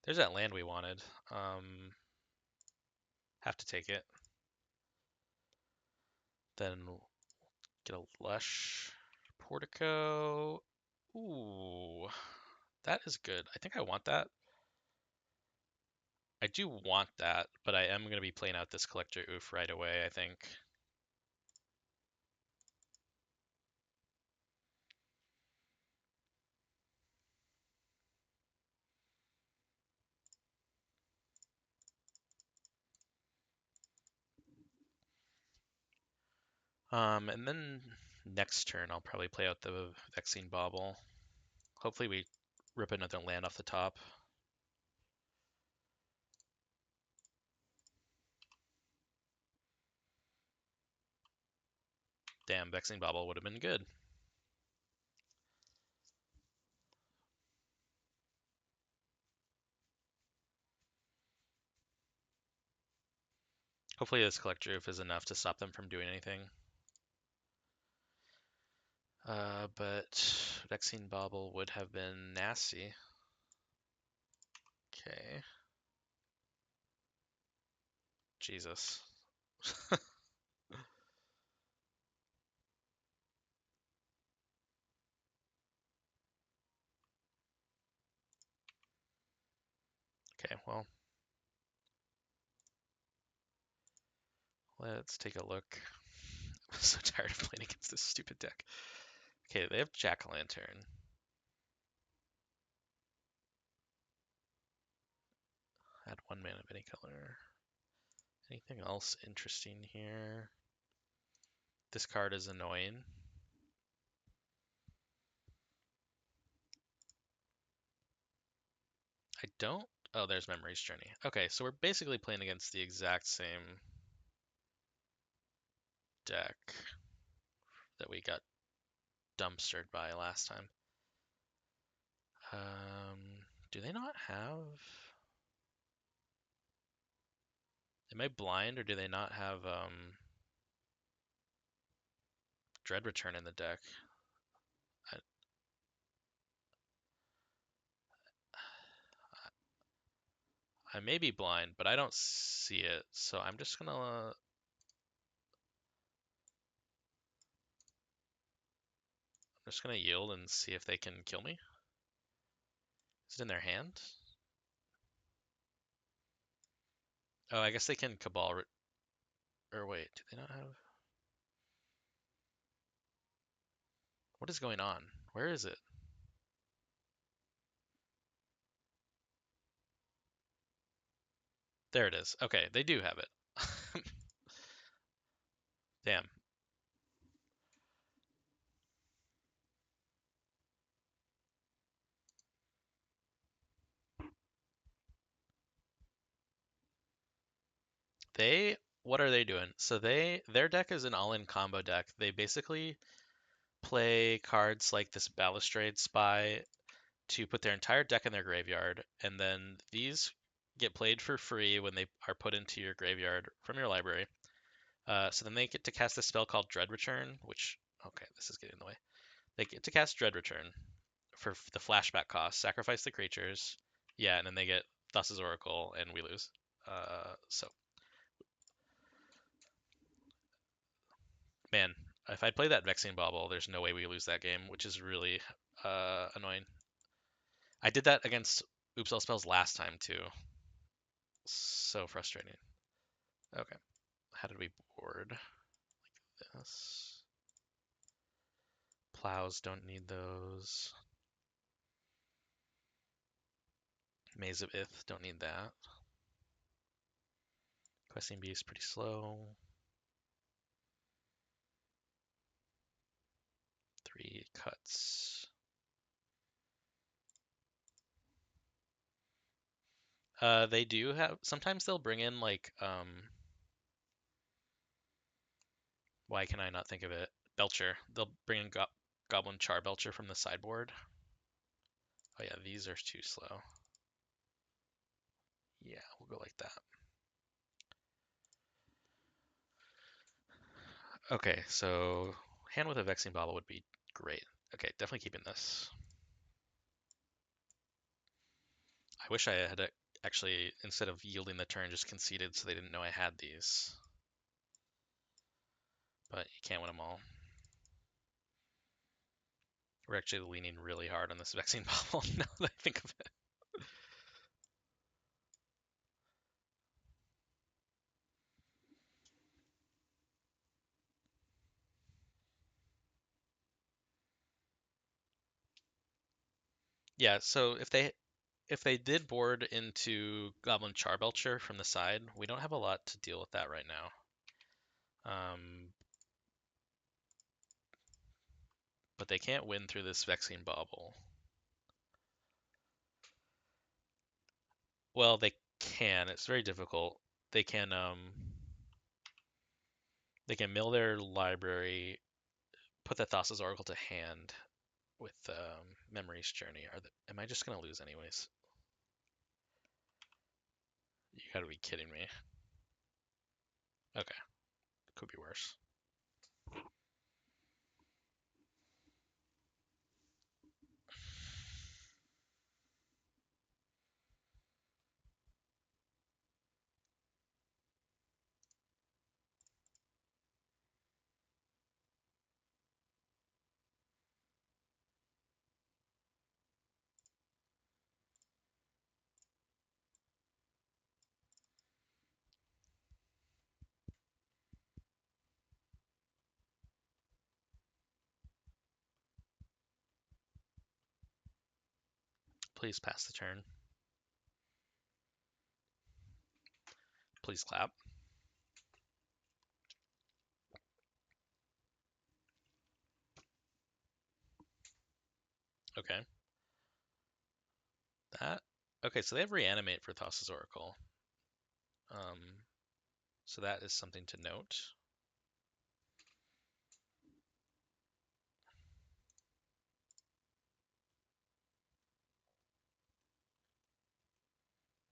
There's that land we wanted. Have to take it. Then get a Lush Portico. Ooh, that is good. I think I want that. I do want that, but I am going to be playing out this Collector Oof right away, I think. And then next turn I'll probably play out the Vexing Bauble. Hopefully we rip another land off the top. Damn, Vexing Bauble would have been good. Hopefully this Collector Oof is enough to stop them from doing anything. But Vexing Bauble would have been nasty. Okay. Jesus. well, let's take a look. I'm so tired of playing against this stupid deck. Okay, they have Jack-o'-lantern. Add 1 mana of any color. Anything else interesting here? This card is annoying. I don't... Oh, there's Memory's Journey. Okay, so we're basically playing against the exact same deck that we got dumpstered by last time. Do they not have... Am I blind, or do they not have Dread Return in the deck? I may be blind, but I don't see it, so I'm just gonna yield and see if they can kill me. Is it in their hand? Oh, I guess they can Cabal. Or wait, do they not have? What is going on? Where is it? There it is. Okay, they do have it. Damn. What are they doing? So their deck is an all-in combo deck. They basically play cards like this Balustrade Spy to put their entire deck in their graveyard, and then these get played for free when they are put into your graveyard from your library. So then they get to cast a spell called Dread Return, which, okay, this is getting in the way. They get to cast Dread Return for the flashback cost, sacrifice the creatures, yeah, and then they get Thassa's Oracle, and we lose. So, man, if I play that Vexing Bauble, there's no way we lose that game, which is really annoying. I did that against Oops All Spells last time, too. So frustrating. Okay, how did we board? Like this. Plows, don't need those. Maze of Ith, don't need that. Questing Beast, pretty slow. 3 cuts. They do have, sometimes they'll bring in like, why can I not think of it? Belcher. They'll bring in Goblin Charbelcher from the sideboard. Oh yeah, these are too slow. Yeah, we'll go like that. Okay, so hand with a Vexing Bauble would be great. Okay, definitely keeping this. I wish I had actually, instead of yielding the turn, just conceded so they didn't know I had these. But you can't win them all. We're actually leaning really hard on this Vexing Bauble now that I think of it. Yeah, so if they did board into Goblin Charbelcher from the side, we don't have a lot to deal with that right now. But they can't win through this Vexing Bauble. Well, they can. It's very difficult. They can mill their library, put the Thassa's Oracle to hand with Memory's Journey. Am I just gonna lose anyways? You gotta be kidding me. Okay, could be worse. Please pass the turn. Please clap. Okay. That. Okay, so they have Reanimate for Thassa's Oracle. So that is something to note.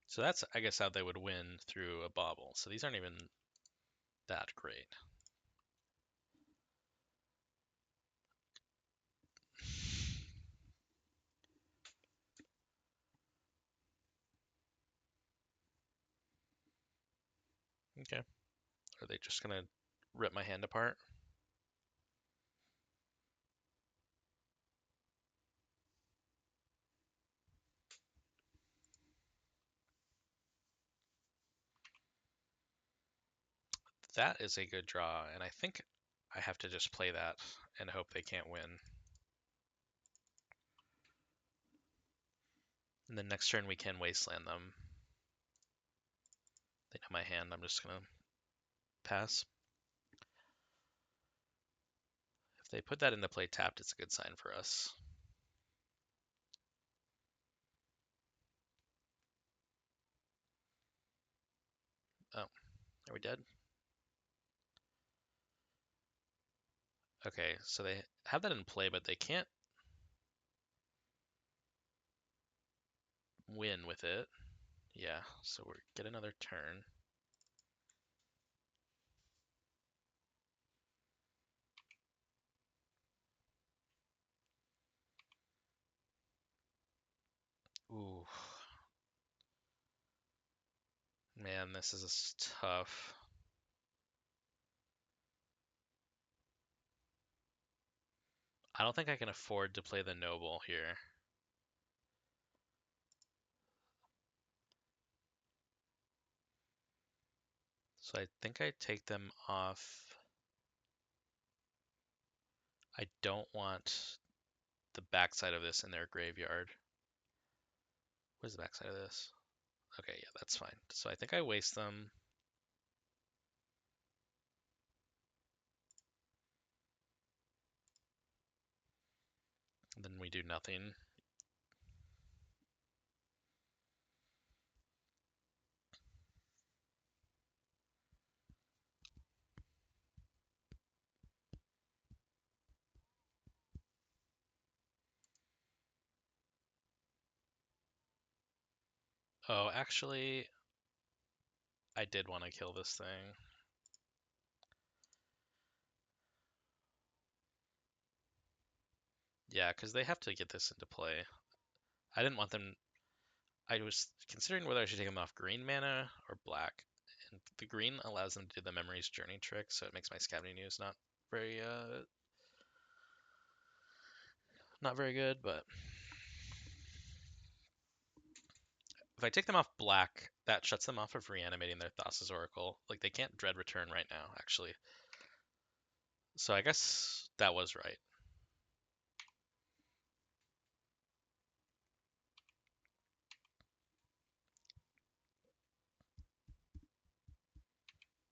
So that's, I guess, how they would win through a bobble. So these aren't even that great. Okay. Are they just gonna rip my hand apart? That is a good draw, and I think I have to just play that and hope they can't win. And then next turn we can wasteland them. They know my hand, I'm just gonna pass. If they put that into play tapped, it's a good sign for us. Oh, are we dead? Okay, so they have that in play, but they can't win with it. Yeah, so we get another turn. Ooh. Man, this is tough. I don't think I can afford to play the Noble here. So I think I take them off. I don't want the backside of this in their graveyard. What is the backside of this? Okay, yeah, that's fine. So I think I waste them. Then we do nothing. Oh, actually, I did want to kill this thing. Yeah, because they have to get this into play. I didn't want them. I was considering whether I should take them off green mana or black. And the green allows them to do the Memory's Journey trick, so it makes my Scavenging Ooze not very good, but if I take them off black, that shuts them off of reanimating their Thassa's Oracle. Like, they can't Dread Return right now, actually. So I guess that was right.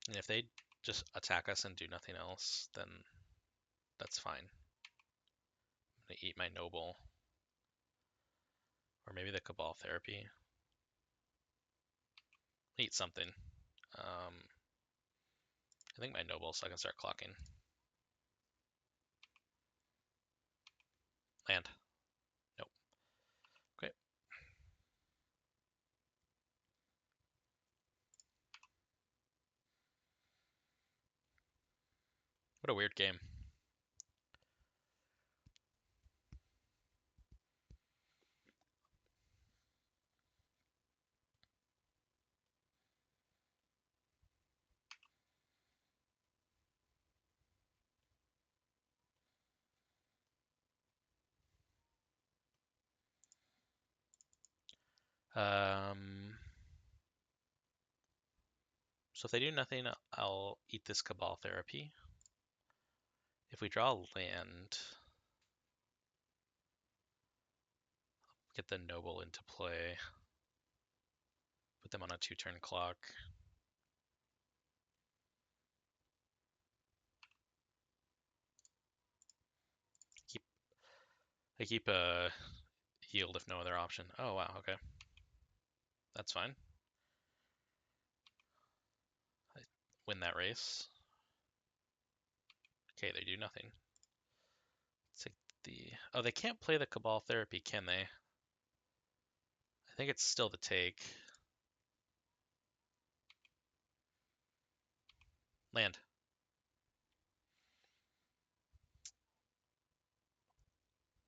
And if they just attack us and do nothing else, then that's fine. I'm gonna eat my Noble. Or maybe the Cabal Therapy. Eat something. I think my Noble, so I can start clocking. Land. Nope. Okay. What a weird game. So if they do nothing, I'll eat this Cabal Therapy. If we draw land, Get the Noble into play. Put them on a 2-turn clock. I keep a yield if no other option. Oh wow, okay. That's fine. I win that race. Okay, they do nothing. Take the... Oh, they can't play the Cabal Therapy, can they? I think it's still the take. Land.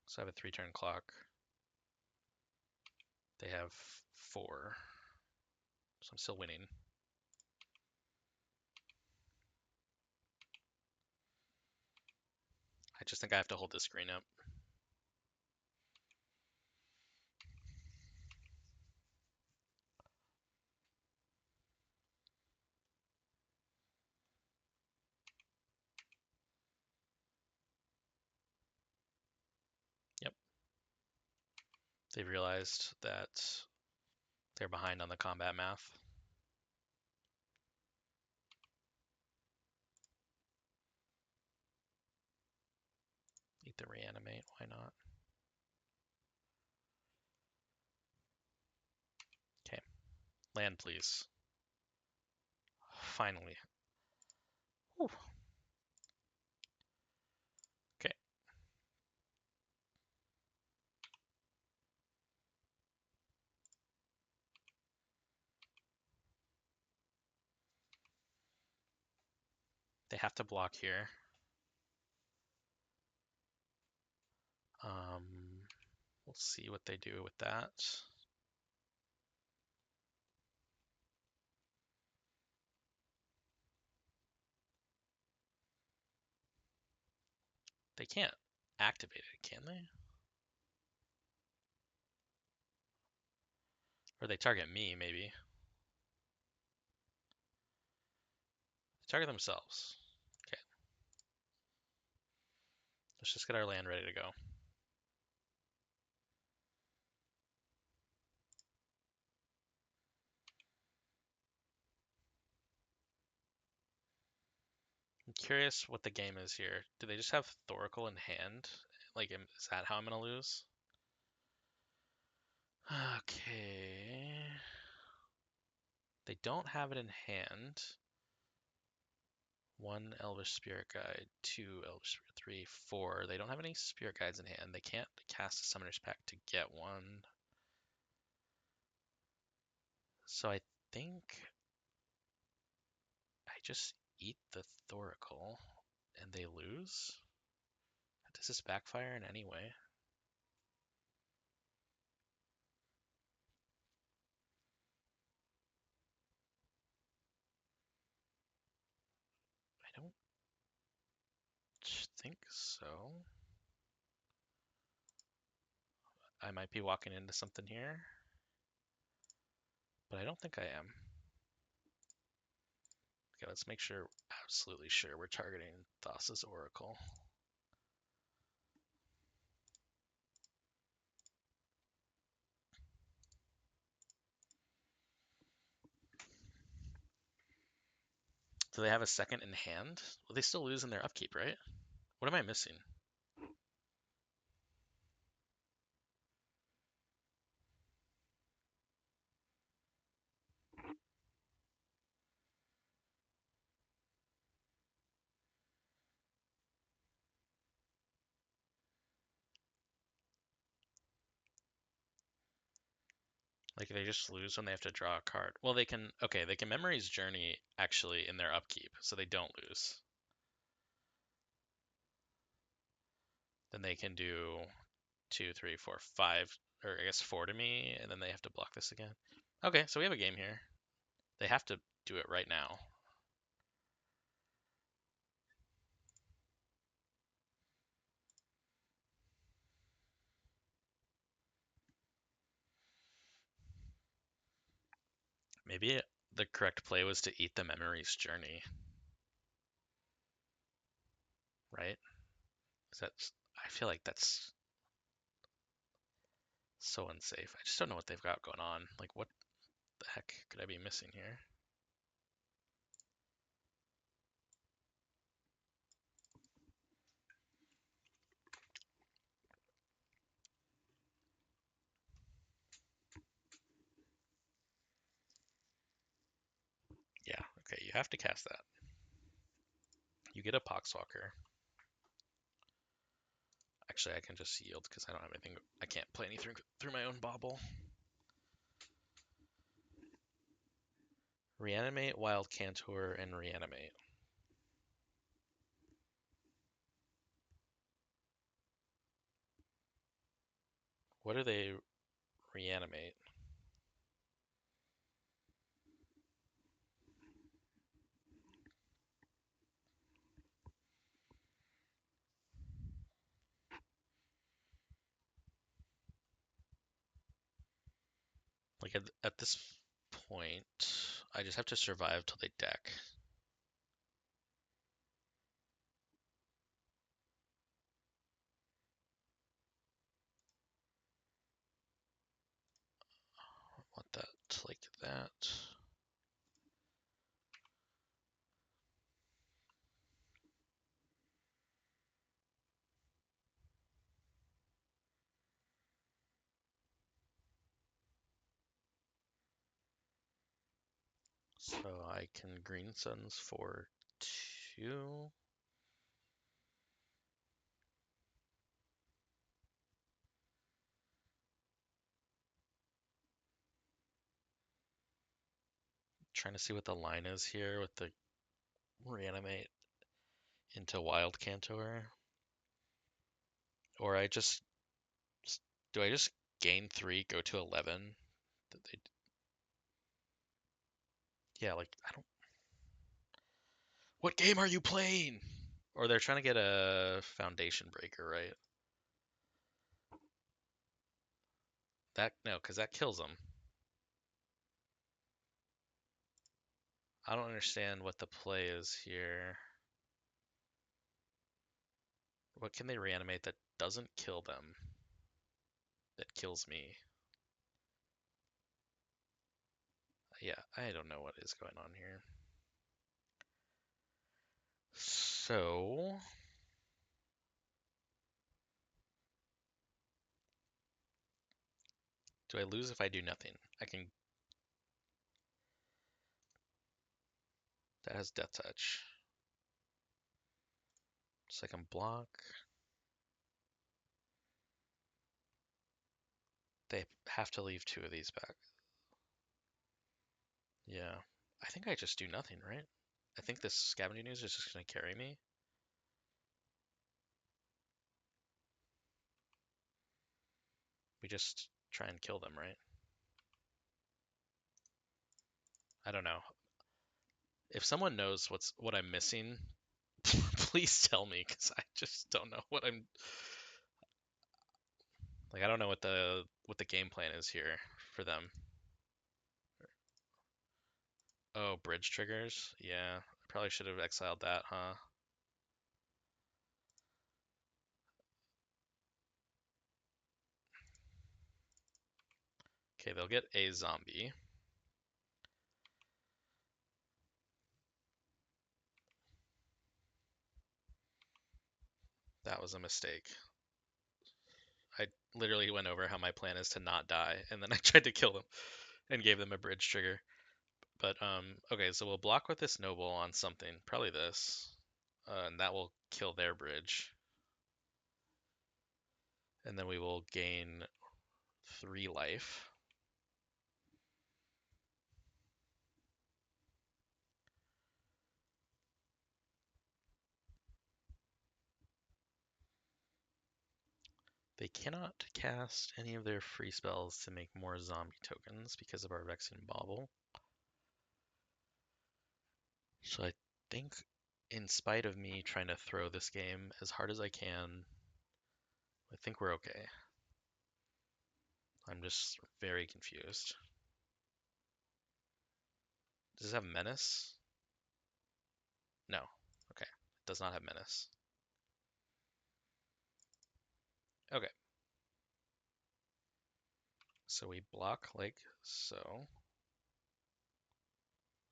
So I have a 3-turn clock. They have 4. So I'm still winning. I just think I have to hold this screen up. Yep. They've realized that they're behind on the combat math. Eat the reanimate, why not? Okay. Land, please. Finally. Whew. Okay. They have to block here. We'll see what they do with that. They can't activate it, can they? Or they target me, maybe. They target themselves. Okay. Let's just get our land ready to go. I'm curious what the game is here. Do they just have Thoracle in hand? Like, is that how I'm gonna lose? Okay. They don't have it in hand. 1 Elvish Spirit Guide, 2 Elvish Spirit, 3, 4. They don't have any Spirit Guides in hand. They can't cast a Summoner's Pact to get one. So I think I just eat the Thoracle and they lose? Does this backfire in any way? I don't think so. I might be walking into something here, but I don't think I am. Okay, let's make sure, absolutely sure we're targeting Thassa's Oracle. Do they have a second in hand? Well, they still lose in their upkeep, right? What am I missing? Like, they just lose when they have to draw a card. Well, they can, okay, they can Memory's Journey actually in their upkeep, so they don't lose. Then they can do 2, 3, 4, 5, or I guess 4 to me, and then they have to block this again. Okay, so we have a game here. They have to do it right now. Maybe the correct play was to eat the Memory's Journey, right? I feel like that's So unsafe. I just don't know what they've got going on. Like, what the heck could I be missing here? Yeah, okay, you have to cast that. You get a Poxwalker. Actually, I can just yield because I don't have anything. I can't play anything through my own bauble. Reanimate, Wild Cantor, and Reanimate. What do they reanimate? Like at this point, I just have to survive till they deck. I want that like that. So I can Green Suns for 2. Trying to see what the line is here with the reanimate into Wild Cantor. Or do I just gain 3, go to 11? Yeah, like I don't. What game are you playing? Or they're trying to get a Foundation Breaker, right? No, because that kills them. I don't understand what the play is here. What can they reanimate that doesn't kill them? That kills me. Yeah, I don't know what is going on here. So, do I lose if I do nothing? I can. That has Death Touch. So I can block. They have to leave 2 of these back. Yeah. I think I just do nothing, right? I think this Scavenging Ooze is just going to carry me. We just try and kill them, right? I don't know. If someone knows what I'm missing, please tell me, because I just don't know what I'm like. I don't know what the game plan is here for them. Oh, bridge triggers. Yeah, I probably should have exiled that, huh? Okay, they'll get a zombie. That was a mistake. I literally went over how my plan is to not die, and then I tried to kill them and gave them a bridge trigger. But okay, so we'll block with this noble on something, probably this, and that will kill their bridge. And then we will gain 3 life. They cannot cast any of their free spells to make more zombie tokens because of our Vexing Bauble. So I think, in spite of me trying to throw this game as hard as I can, I think we're okay. I'm just very confused. Does this have Menace? No. Okay. It does not have Menace. Okay. So we block like so.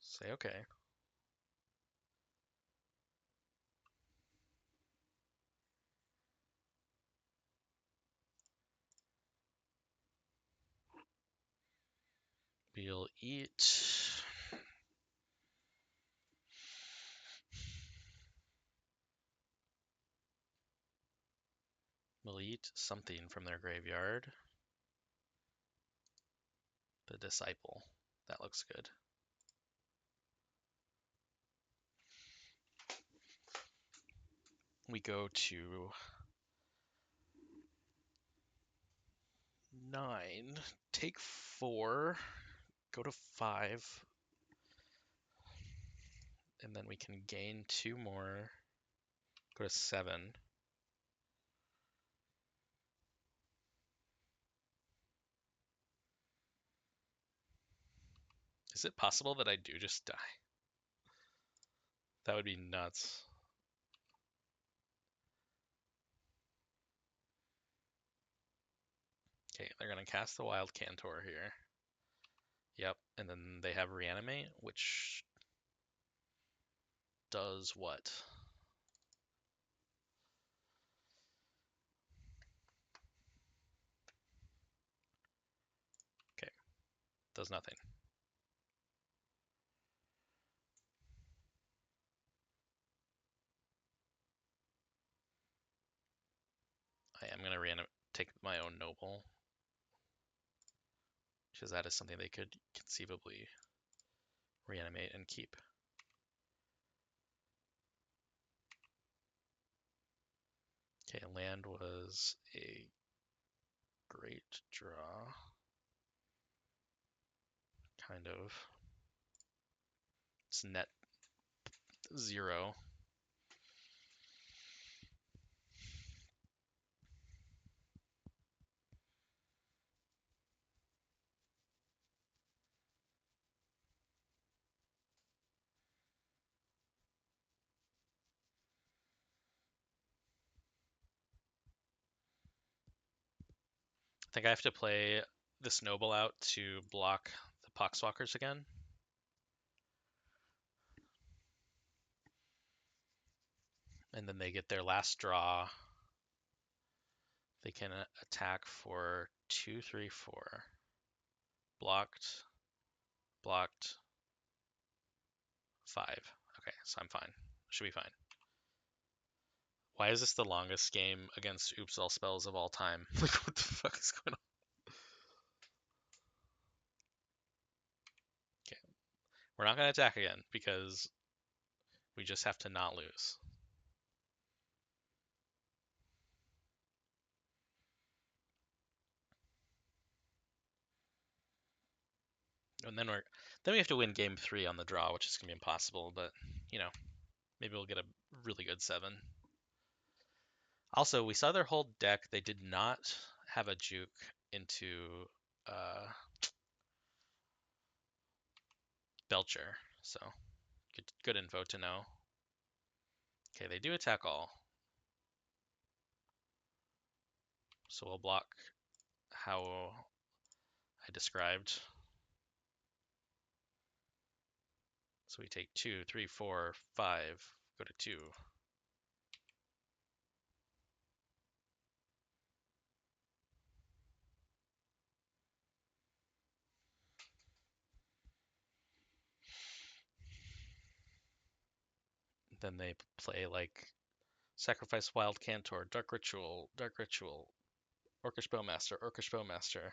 Say okay. We'll eat. We'll eat something from their graveyard. The Disciple. That looks good. We go to 9. Take 4. Go to 5. And then we can gain 2 more. Go to 7. Is it possible that I do just die? That would be nuts. Okay, they're going to cast the Wild Cantor here. Yep, and then they have Reanimate, which does what? Okay, does nothing. I am going to take my own Noble, because that is something they could conceivably reanimate and keep. Okay, land was a great draw. Kind of. It's net 0. I think I have to play this Noble out to block the Poxwalkers again. And then they get their last draw. They can attack for 2, 3, 4. Blocked, blocked, 5. Okay, so I'm fine. Should be fine. Why is this the longest game against Oops All Spells of all time? Like, what the fuck is going on? Okay, we're not going to attack again because we just have to not lose. And then we have to win game 3 on the draw, which is gonna be impossible. But you know, maybe we'll get a really good 7. Also, we saw their whole deck. They did not have a juke into Belcher, so good info to know. Okay, they do attack all, so we'll block how I described. So we take 2, 3, 4, 5, go to 2. Then they play like Sacrifice Wild Cantor, Dark Ritual, Orcish Bowmaster, Orcish Bowmaster.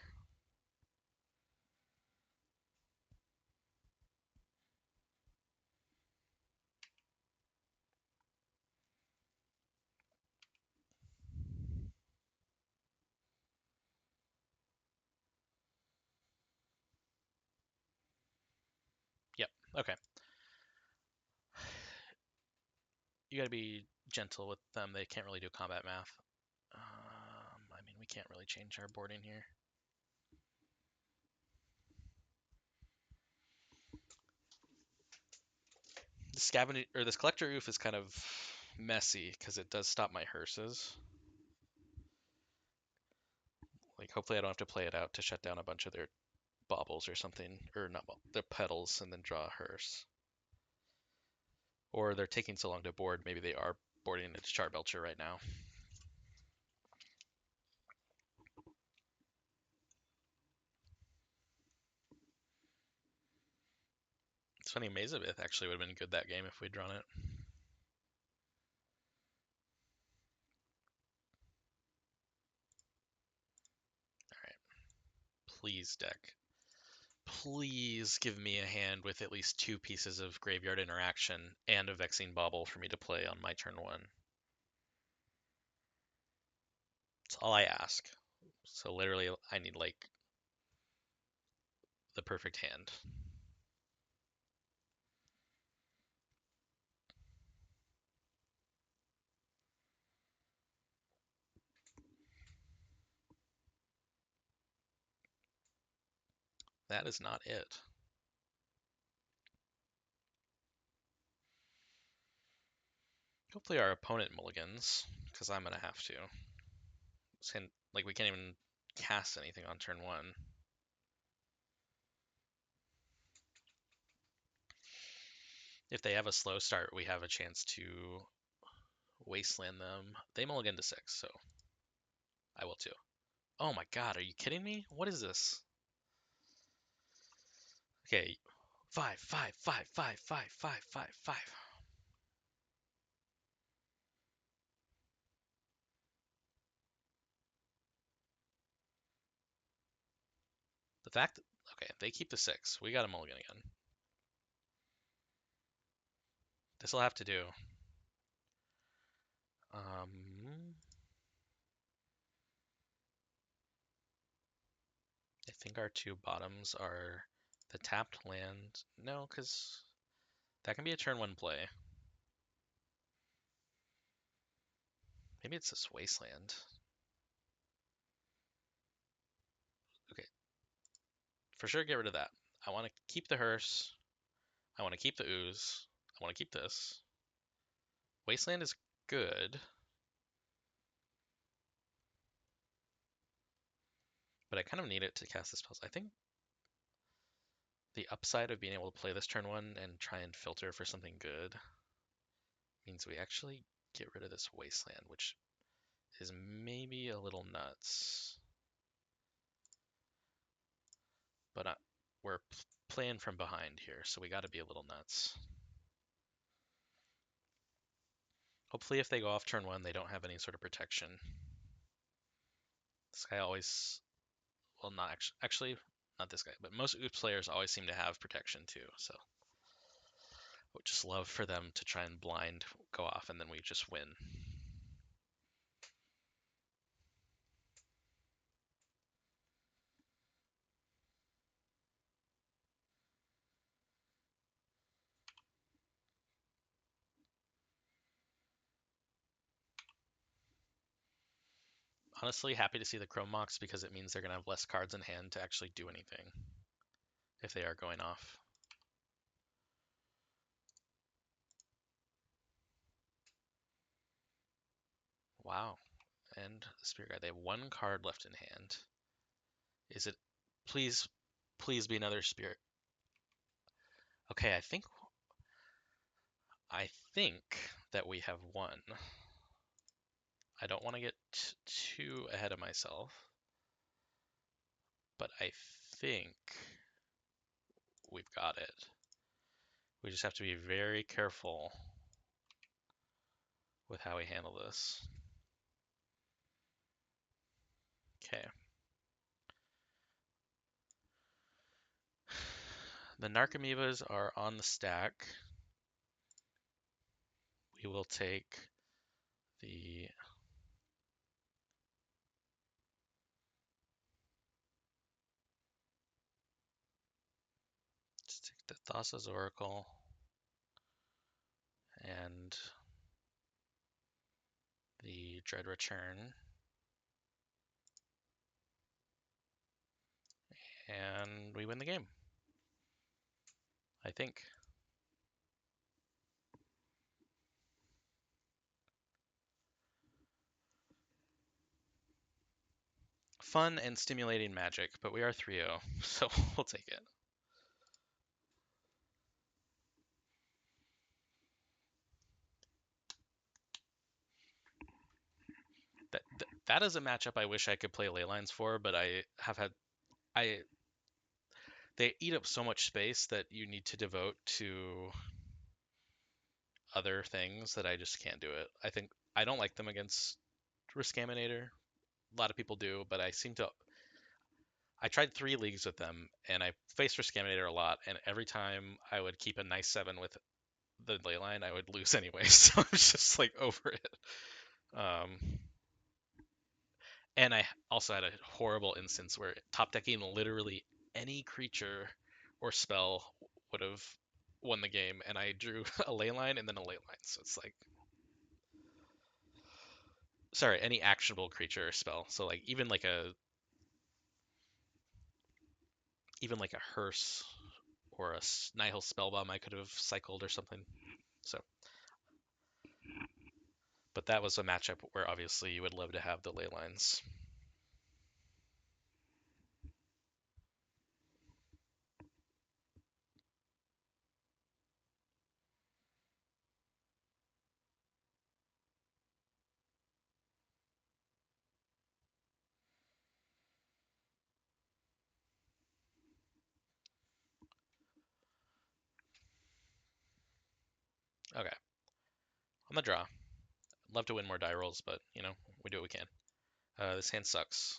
Yep, okay. You gotta be gentle with them. They can't really do combat math. I mean, we can't really change our boarding here. This Collector Oof is kind of messy because it does stop my hearses. Like, hopefully I don't have to play it out to shut down a bunch of their baubles or something, or not the petals, and then draw a hearse. Or they're taking so long to board, maybe they are boarding a Charbelcher right now. It's funny, Mazabeth actually would have been good that game if we'd drawn it. Alright. Please, deck. Please give me a hand with at least 2 pieces of graveyard interaction and a Vexing Bauble for me to play on my turn 1. That's all I ask. So literally, I need, like, the perfect hand. That is not it. Hopefully our opponent mulligans, because I'm going to have to. Like, we can't even cast anything on turn 1. If they have a slow start, we have a chance to wasteland them. They mulligan to 6, so I will too. Oh my god, are you kidding me? What is this? Okay, 5, 5, 5, 5, 5, 5, 5, 5. The fact that, okay, they keep the 6. We got a mulligan again. This will have to do. I think our 2 bottoms are the tapped land. No, because that can be a turn 1 play. Maybe it's this wasteland. Okay, for sure get rid of that. I want to keep the hearse. I want to keep the ooze. I want to keep this. Wasteland is good. But I kind of need it to cast the spells. I think the upside of being able to play this turn 1 and try and filter for something good means we actually get rid of this wasteland, which is maybe a little nuts. But we're playing from behind here, so we got to be a little nuts. Hopefully if they go off turn 1, they don't have any sort of protection. This guy always, well, not actually, not this guy, but most Oops players always seem to have protection too, so I would just love for them to try and blind go off and then we just win. Honestly, happy to see the Chrome Mox because it means they're going to have less cards in hand to actually do anything if they are going off. Wow. And the Spirit Guide, they have 1 card left in hand. Is it, please, please be another Spirit. Okay, I think that we have won. I don't want to get too ahead of myself, but I think we've got it. We just have to be very careful with how we handle this. Okay. The Narcomoebas are on the stack. We will take the let's take the Thassa's Oracle and the Dread Return, and we win the game. I think. fun and stimulating magic, but we are 3-0, so we'll take it. That is a matchup I wish I could play Leylines for, but I they eat up so much space that you need to devote to other things that I just can't do it. I think I don't like them against Rescaminator. A lot of people do, but I tried 3 leagues with them, and I faced Rescaminator a lot, and every time I would keep a nice 7 with the Leyline, I would lose anyway, so I'm just like over it. Um, and I also had a horrible instance where top decking literally any creature or spell would have won the game, and I drew a Leyline and then a Leyline, so it's like, sorry, any actionable creature or spell. So like even like a hearse or a Nihil Spellbomb I could have cycled or something. So, but that was a matchup where obviously you would love to have the ley lines. Okay, on the draw. Love to win more die rolls, but you know, we do what we can. This hand sucks.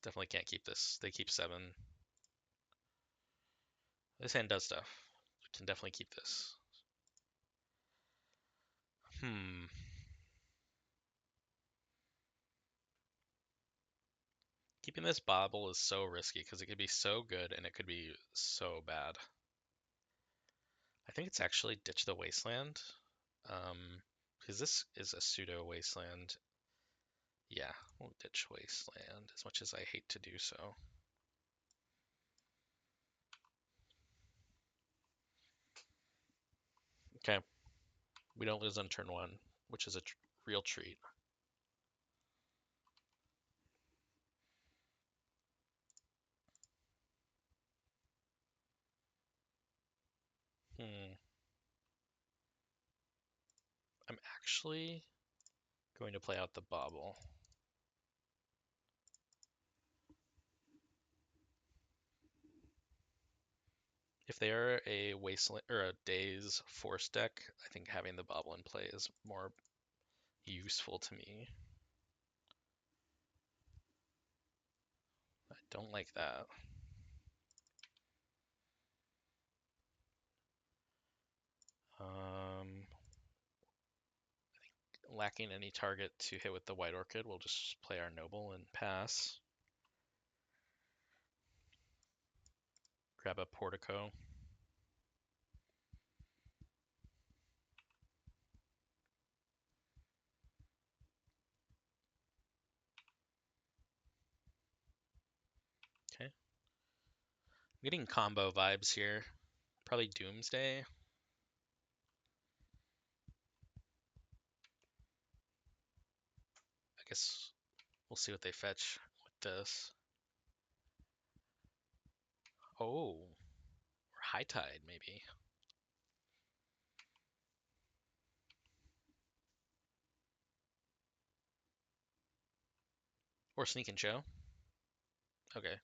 Definitely can't keep this. They keep 7. This hand does stuff. We can definitely keep this. Hmm. Keeping this bobble is so risky because it could be so good and it could be so bad. I think it's actually ditch the wasteland. Because this is a pseudo wasteland. Yeah, we'll ditch wasteland as much as I hate to do so. Okay, we don't lose on turn 1, which is a real treat. Hmm. I'm actually going to play out the bobble. If they are a wasteland or a days force deck, I think having the bobble in play is more useful to me. I don't like that. Lacking any target to hit with the White Orchid, we'll just play our Noble and pass. Grab a Portico. Okay. I'm getting combo vibes here. Probably Doomsday. I guess we'll see what they fetch with this. Oh, or High Tide maybe. Or Sneak and Show. Okay.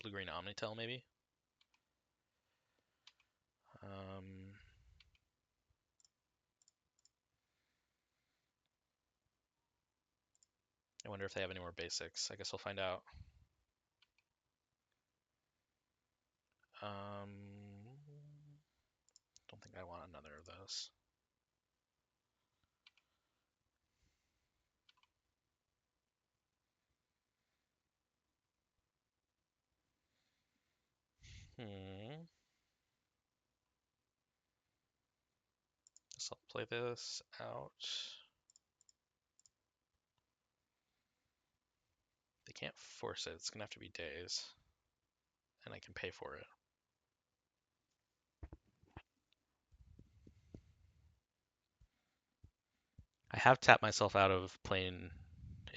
Blue-green Omnitel maybe. Um, I wonder if they have any more basics. I guess we'll find out. Don't think I want another of those. Guess I'll play this out. They can't force it. It's gonna have to be days. And I can pay for it. I have tapped myself out of playing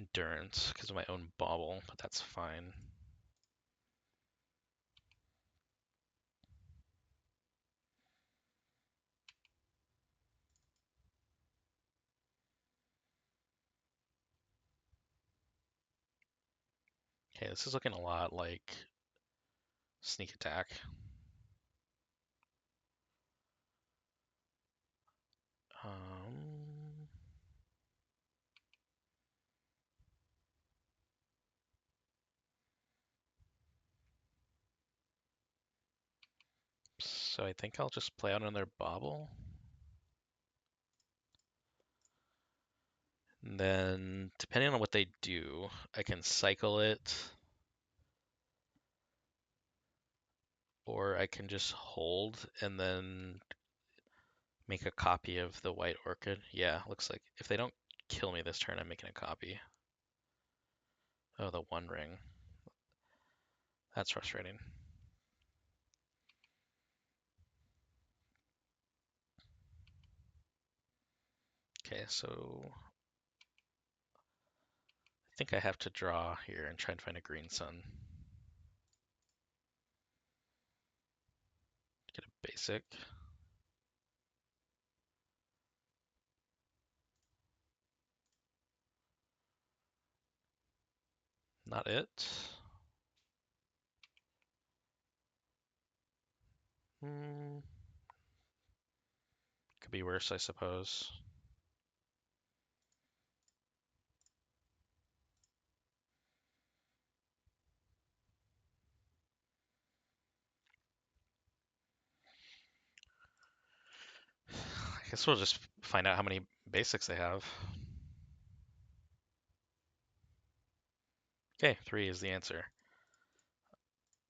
endurance because of my own bauble, but that's fine. Okay, this is looking a lot like sneak attack. So I think I'll just play out another bauble. And then, depending on what they do, I can cycle it, or I can just hold and then make a copy of the white orchid. Yeah, looks like if they don't kill me this turn, I'm making a copy. Oh, the one ring. That's frustrating. Okay, so I think I have to draw here and try and find a green sun. Get a basic. Not it. Could be worse, I suppose. I guess we'll just find out how many basics they have. Okay, 3 is the answer.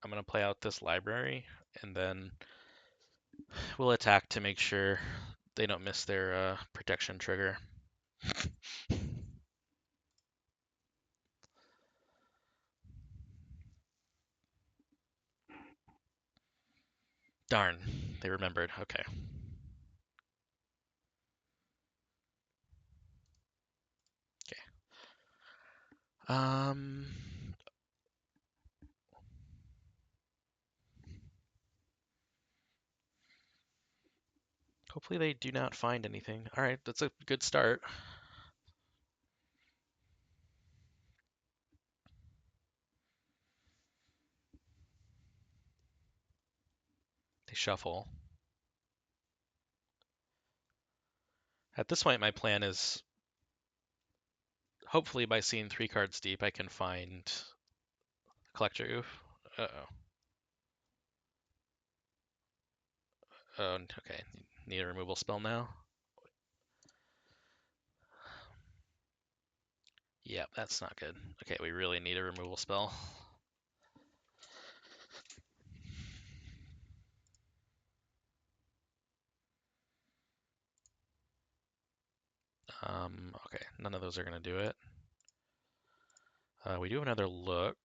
I'm going to play out this library, and then we'll attack to make sure they don't miss their protection trigger. Darn, they remembered. Okay. Okay. Hopefully they do not find anything. All right, that's a good start. They shuffle. At this point, my plan is hopefully by seeing 3 cards deep, I can find Collector Oof. Uh-oh. Oh, okay. Need a removal spell now? Yep, that's not good. Okay, we really need a removal spell. Okay, none of those are going to do it. We do have another look.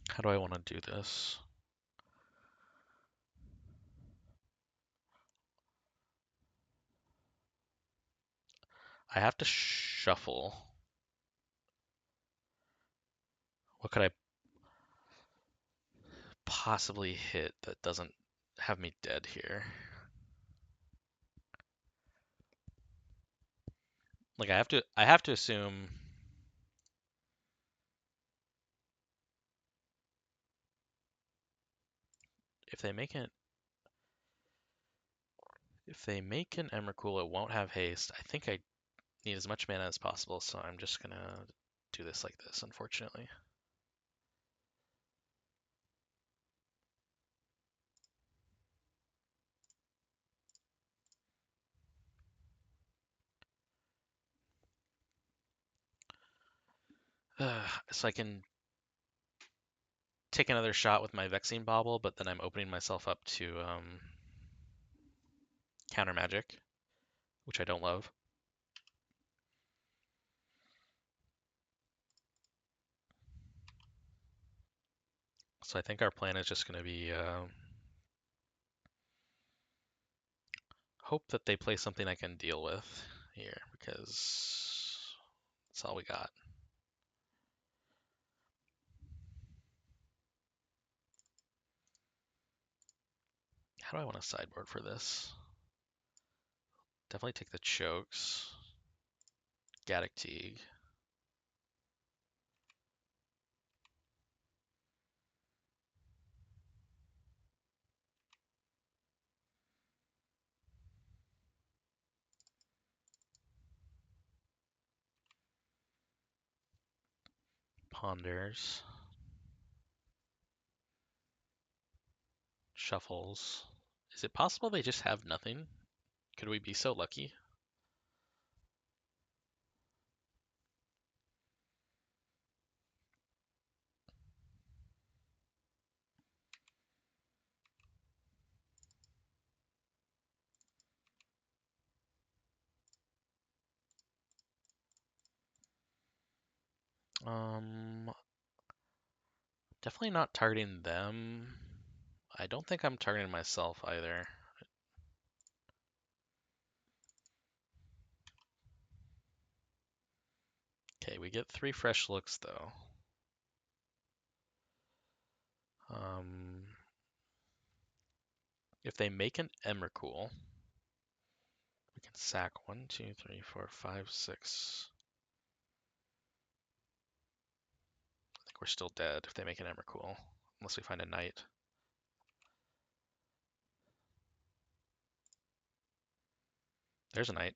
How do I want to do this? I have to shuffle. What could I possibly hit that doesn't have me dead here? Like I have to assume if they make an Emrakul, it won't have haste. I think I need as much mana as possible, so I'm just gonna do this like this, unfortunately. So I can take another shot with my Vexing Bauble, but then I'm opening myself up to counter magic, which I don't love. So I think our plan is just going to be hope that they play something I can deal with here, because that's all we got. How do I want to sideboard for this? Definitely take the chokes. Gaddock Teague. Ponders. Shuffles. Is it possible they just have nothing? Could we be so lucky? Definitely not targeting them. I don't think I'm targeting myself either. Okay, we get 3 fresh looks though. If they make an Emrakul, we can sack 1, 2, 3, 4, 5, 6. I think we're still dead if they make an Emrakul, unless we find a knight. There's a knight.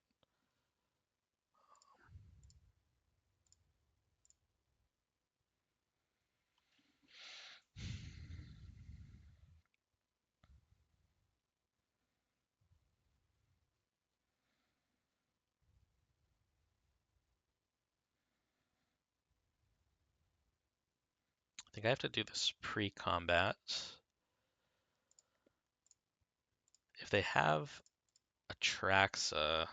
I think I have to do this pre-combat. If they have Atraxa,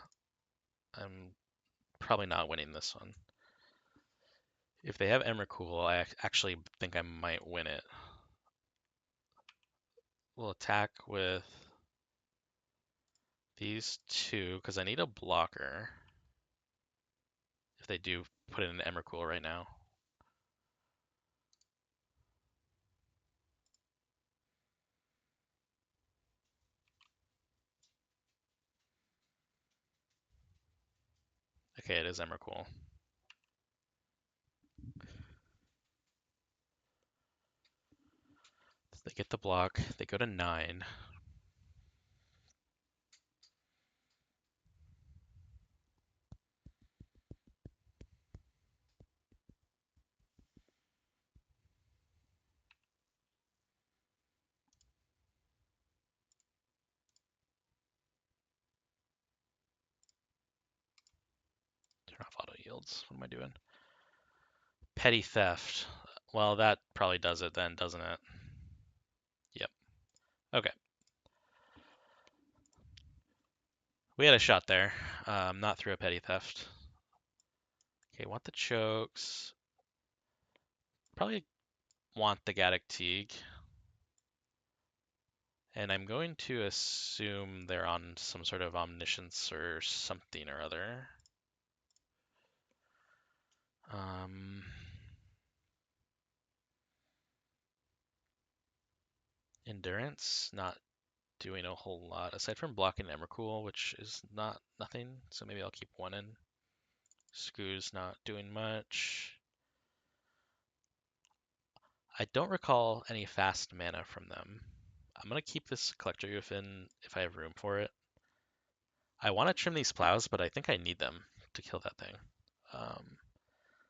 I'm probably not winning this one. If they have Emrakul, I actually think I might win it. We'll attack with these 2, because I need a blocker. If they do put in an Emrakul right now. Okay, it is Emrakul. So they get the block. They go to 9. Turn off auto yields. What am I doing? Petty theft. Well, that probably does it then, doesn't it? Yep. Okay. We had a shot there. Not through a petty theft. Okay, want the chokes. Probably want the Gaddock Teague. And I'm going to assume they're on some sort of omniscience or something or other. Endurance, not doing a whole lot aside from blocking Emrakul, which is nothing. So maybe I'll keep 1 in. Skoo's not doing much. I don't recall any fast mana from them. I'm gonna keep this Collector Youth in if I have room for it. I want to trim these plows, but I think I need them to kill that thing.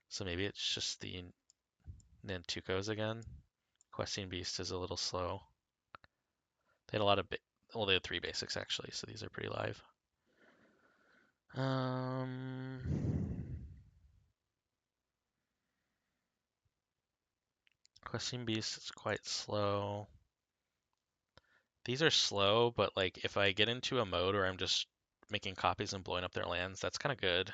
So maybe it's just the Nantukos again. Questing Beast is a little slow. They had a lot of well, they had 3 basics actually, so these are pretty live. Questing Beast is quite slow. These are slow, but like if I get into a mode where I'm just making copies and blowing up their lands, that's kind of good.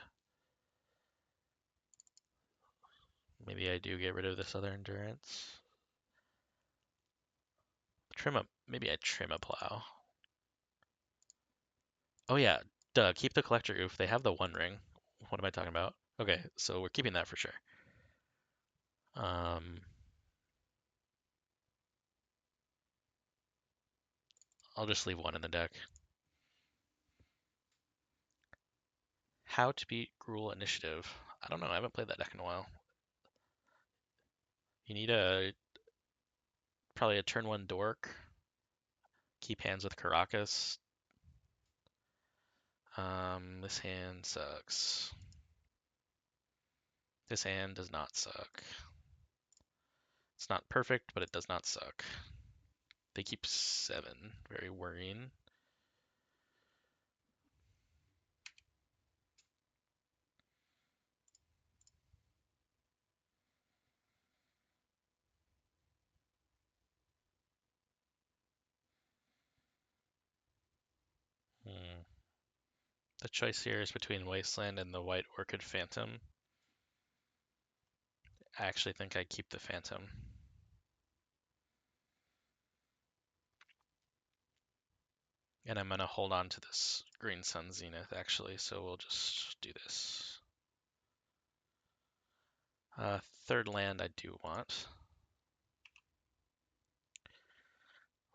Maybe I do get rid of this other endurance. Maybe I trim a plow. Oh yeah, duh, keep the collector oof. They have the One Ring. What am I talking about? Okay, so we're keeping that for sure. Um, I'll just leave one in the deck. How to beat Gruul Initiative. I don't know, I haven't played that deck in a while. You need probably a turn one dork. Keep hands with Caracas. This hand sucks. This hand does not suck. It's not perfect, but it does not suck. They keep 7. Very worrying. Hmm. The choice here is between Wasteland and the White Orchid Phantom. I actually think I keep the Phantom. And I'm going to hold on to this Green Sun Zenith, actually, so we'll just do this. Third land I do want.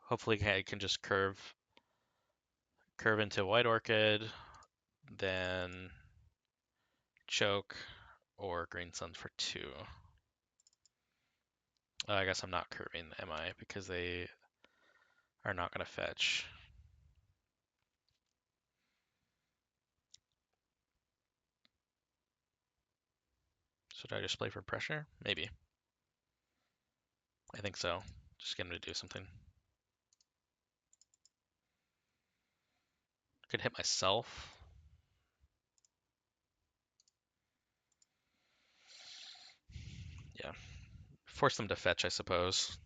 Hopefully I can just curve into White Orchid, then choke, or Green Sun for 2. I guess I'm not curving, am I? Because they are not going to fetch. Should I just play for pressure? Maybe. I think so. Just get him to do something. Could hit myself. Yeah. Force them to fetch, I suppose.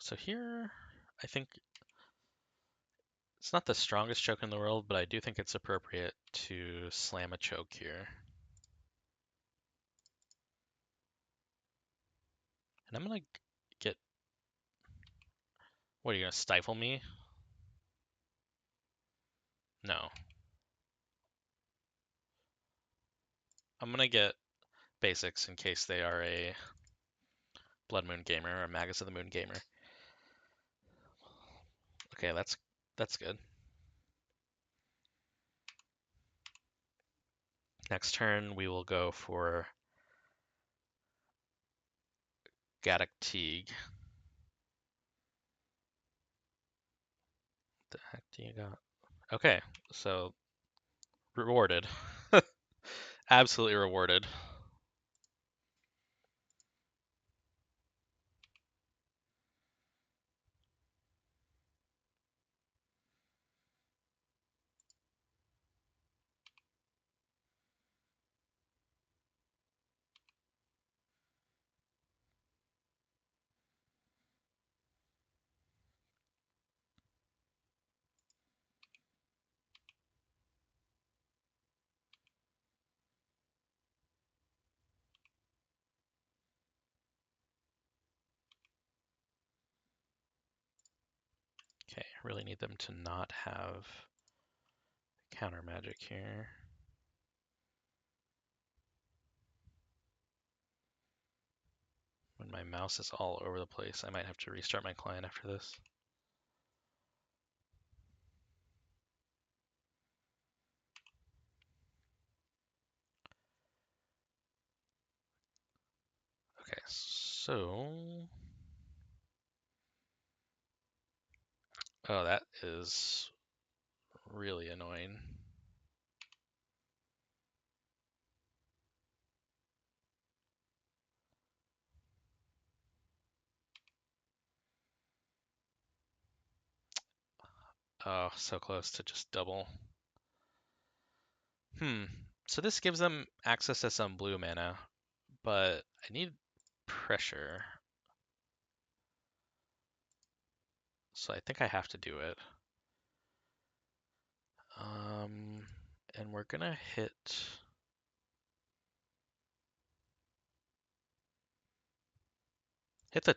So here, I think it's not the strongest choke in the world, but I do think it's appropriate to slam a choke here. And I'm gonna get... What, are you gonna stifle me? No. I'm gonna get basics in case they are a Blood Moon gamer or a Magus of the Moon gamer. Okay, that's good. Next turn we will go for Gaddock Teague. What the heck do you got? Okay, so rewarded. Absolutely rewarded. Okay, really need them to not have counter magic here. When my mouse is all over the place, I might have to restart my client after this. Okay, so... Oh, that is really annoying. Oh, so close to just double. So this gives them access to some blue mana, but I need pressure. So I think I have to do it. And we're gonna hit the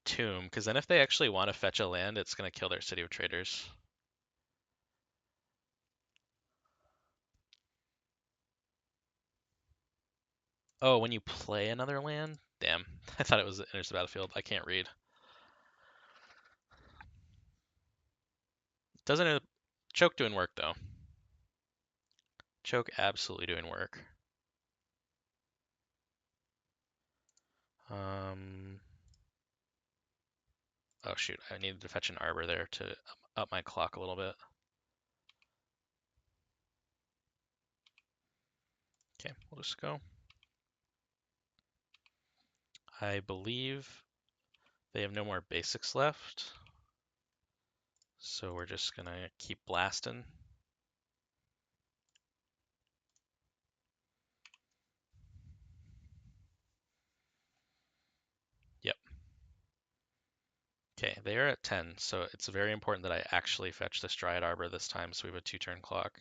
tomb, because then if they actually want to fetch a land, it's gonna kill their City of Traders. Oh, when you play another land? Damn, I thought it was enters the battlefield. I can't read. Doesn't it? Choke doing work though. Choke absolutely doing work. Oh shoot, I needed to fetch an Arbor there to up my clock a little bit. Okay, we'll just go. I believe they have no more basics left. So we're just gonna keep blasting. Yep. Okay, they are at 10, so it's very important that I actually fetch this Dryad Arbor this time so we have a 2-turn clock.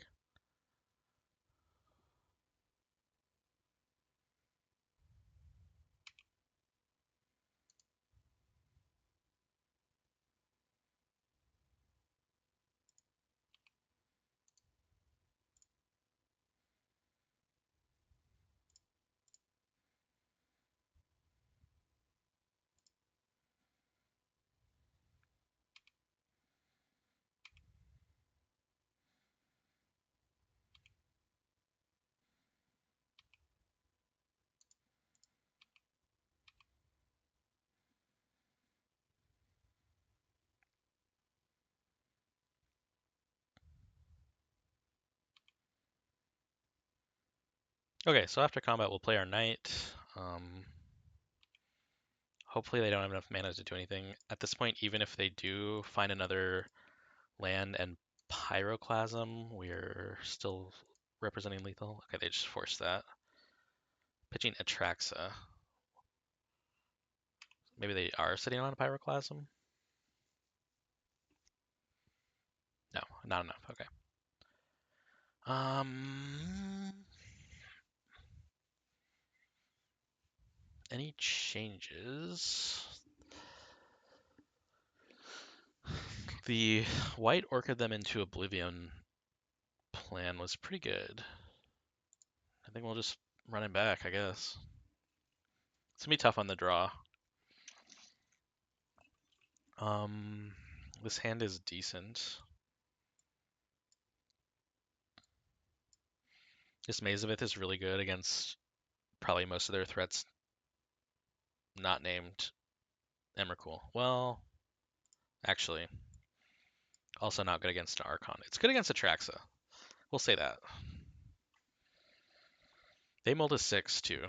Okay, so after combat we'll play our knight. Hopefully they don't have enough mana to do anything. At this point, even if they do find another land and Pyroclasm, we're still representing lethal. Okay, they just forced that. Pitching Atraxa. Maybe they are sitting on a Pyroclasm? No, not enough. Okay. Any changes? The white Orchid them into Oblivion plan was pretty good. I think we'll just run it back, I guess. It's gonna be tough on the draw. This hand is decent. This Mazavith is really good against probably most of their threats not named Emrakul. Well, actually, also not good against an Archon. It's good against Atraxa. We'll say that. They mulled a 6 too.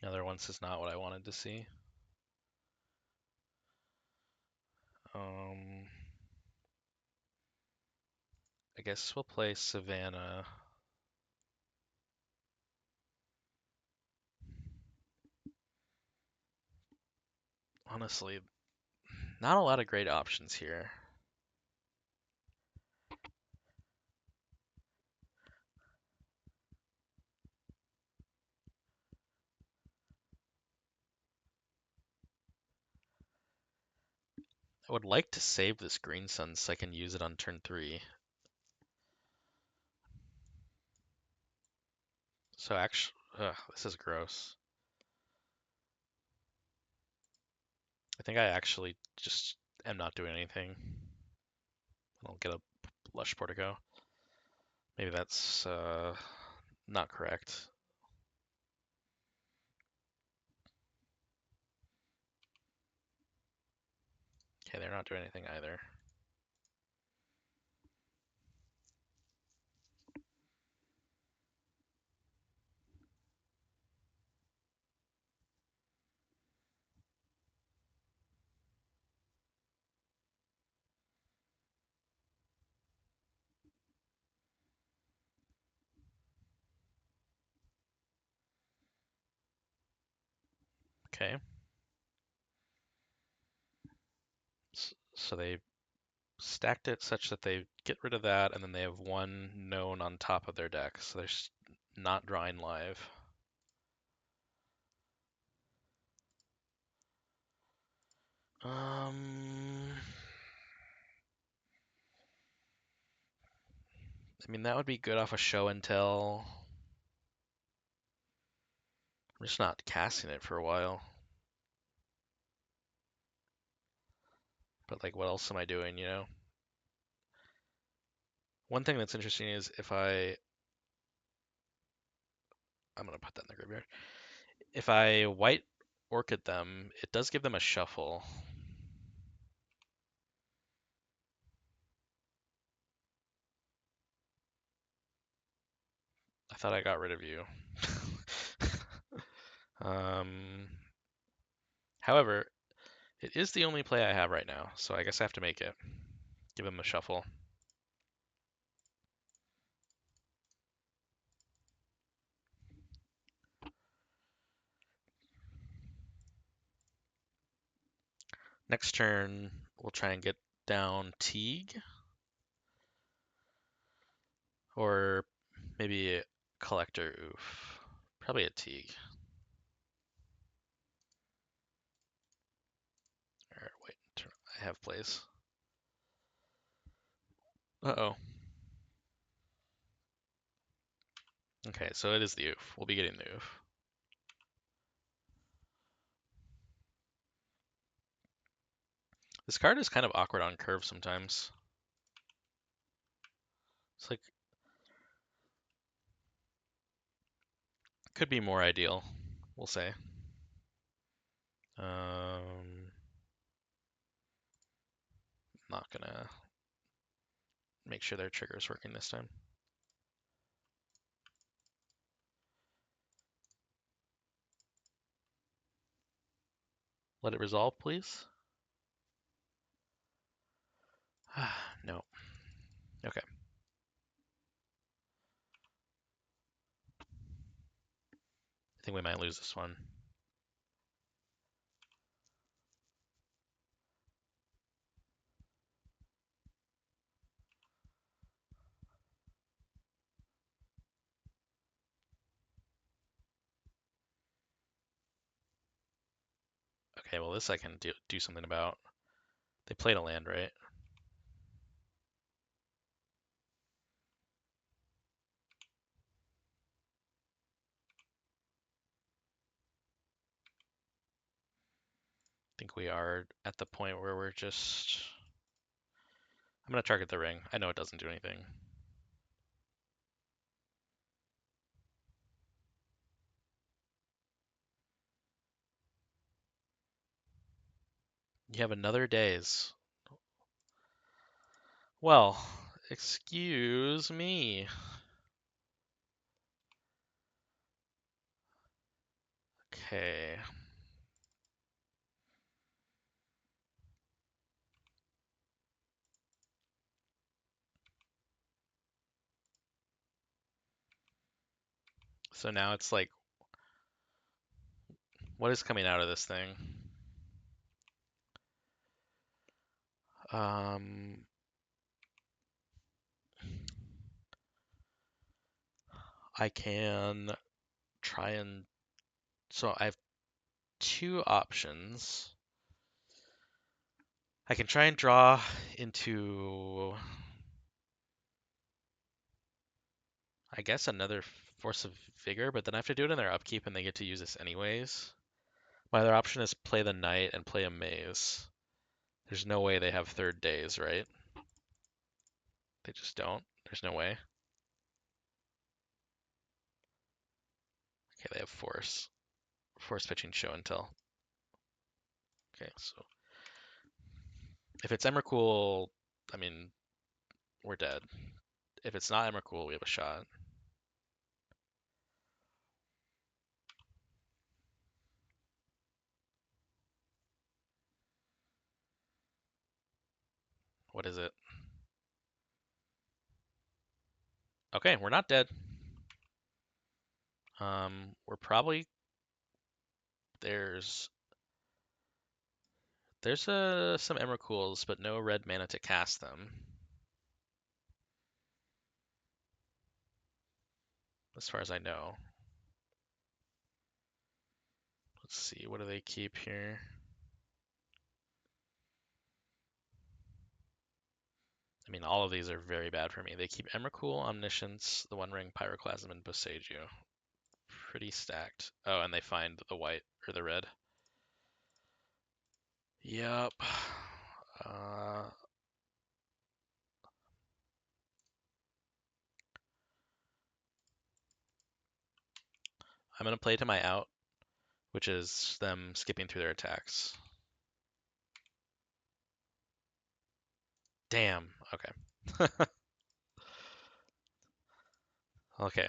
Another one is not what I wanted to see. I guess we'll play Savannah. Honestly, not a lot of great options here. I would like to save this Green Sun so I can use it on turn 3. So actually, this is gross. I think I actually just am not doing anything. I'll get a Lush Portico. Maybe that's not correct. Okay, they're not doing anything either. Okay. So they stacked it such that they get rid of that, and then they have one known on top of their deck, so they're not drawing live. I mean, that would be good off a show and tell. I'm just not casting it for a while. But like, what else am I doing, you know? One thing that's interesting is if I'm gonna put that in the graveyard. If I white Orchid them, it does give them a shuffle. I thought I got rid of you. However, it is the only play I have right now, so I guess I have to make it. Give him a shuffle. Next turn, we'll try and get down Teague. Or maybe a Collector Oof. Probably a Teague. Or wait, I have plays. Uh-oh. Okay, so it is the Oof. We'll be getting the Oof. This card is kind of awkward on curve sometimes. It's like, could be more ideal, we'll say. Not gonna make sure their trigger's working this time. Let it resolve, please. No. Okay. I think we might lose this one. Okay, well this I can do something about. They played a land, right? I think we are at the point where we're just... I'm gonna target the ring. I know it doesn't do anything. You have another days. Well, excuse me. Okay. So now it's like, what is coming out of this thing? I can try and... So I have two options. I can try and draw into, I guess, another Force of Vigor, but then I have to do it in their upkeep and they get to use this anyways. My other option is play the Knight and play a Maze. There's no way they have third days, right? They just don't. There's no way. Okay, they have Force. Force pitching show and tell. Okay, so if it's Emrakul, I mean, we're dead. If it's not Emrakul, we have a shot. What is it? Okay, we're not dead. We're probably There's some Emrakuls, but no red mana to cast them, as far as I know. Let's see, what do they keep here? I mean, all of these are very bad for me. They keep Emrakul, Omniscience, the One Ring, Pyroclasm, and Boseiju. Pretty stacked. Oh, and they find the white or the red. Yup. I'm gonna play to my out, which is them skipping through their attacks. Damn. Okay. Okay.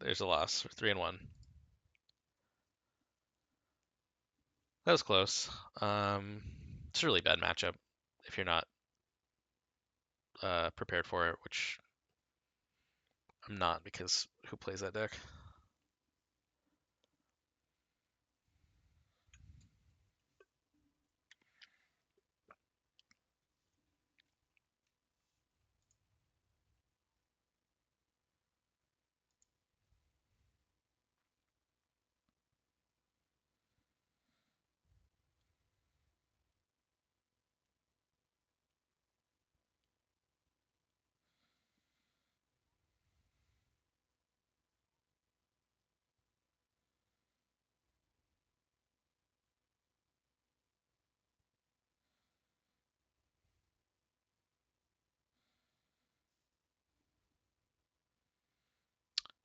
There's a loss. 3-1. That was close. It's a really bad matchup if you're not prepared for it, which I'm not because who plays that deck?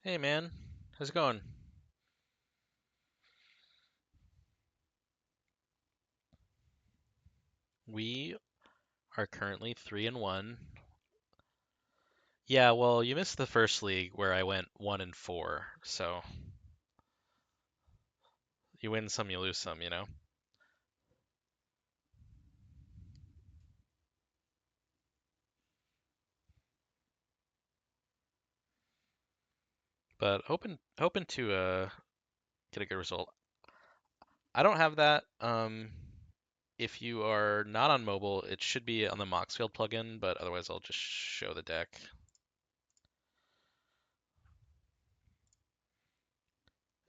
Hey man, how's it going? We are currently 3-1. Yeah, well, you missed the first league where I went 1-4, so you win some, you lose some, you know? But hoping to get a good result. I don't have that. If you are not on mobile, it should be on the Moxfield plugin, but otherwise I'll just show the deck.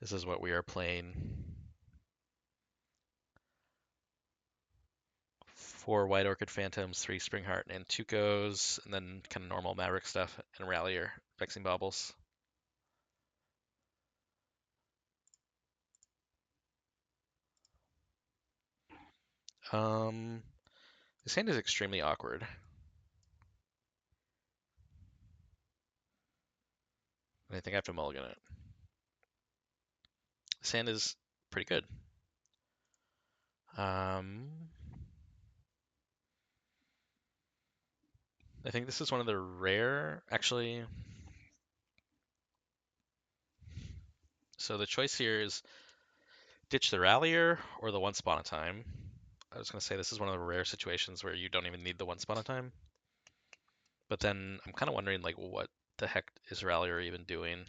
This is what we are playing. 4 White Orchid Phantoms, 3 Springheart Nantukos, and then kind of normal Maverick stuff, and Rallier, Vexing Baubles. This hand is extremely awkward. And I think I have to mulligan it. This hand is pretty good. I think this is one of the rare, actually. So the choice here is ditch the Rallier or the Once Upon a Time. I was going to say this is one of the rare situations where you don't even need the Once Upon a Time. But then I'm kind of wondering, like, what the heck is Rallier even doing?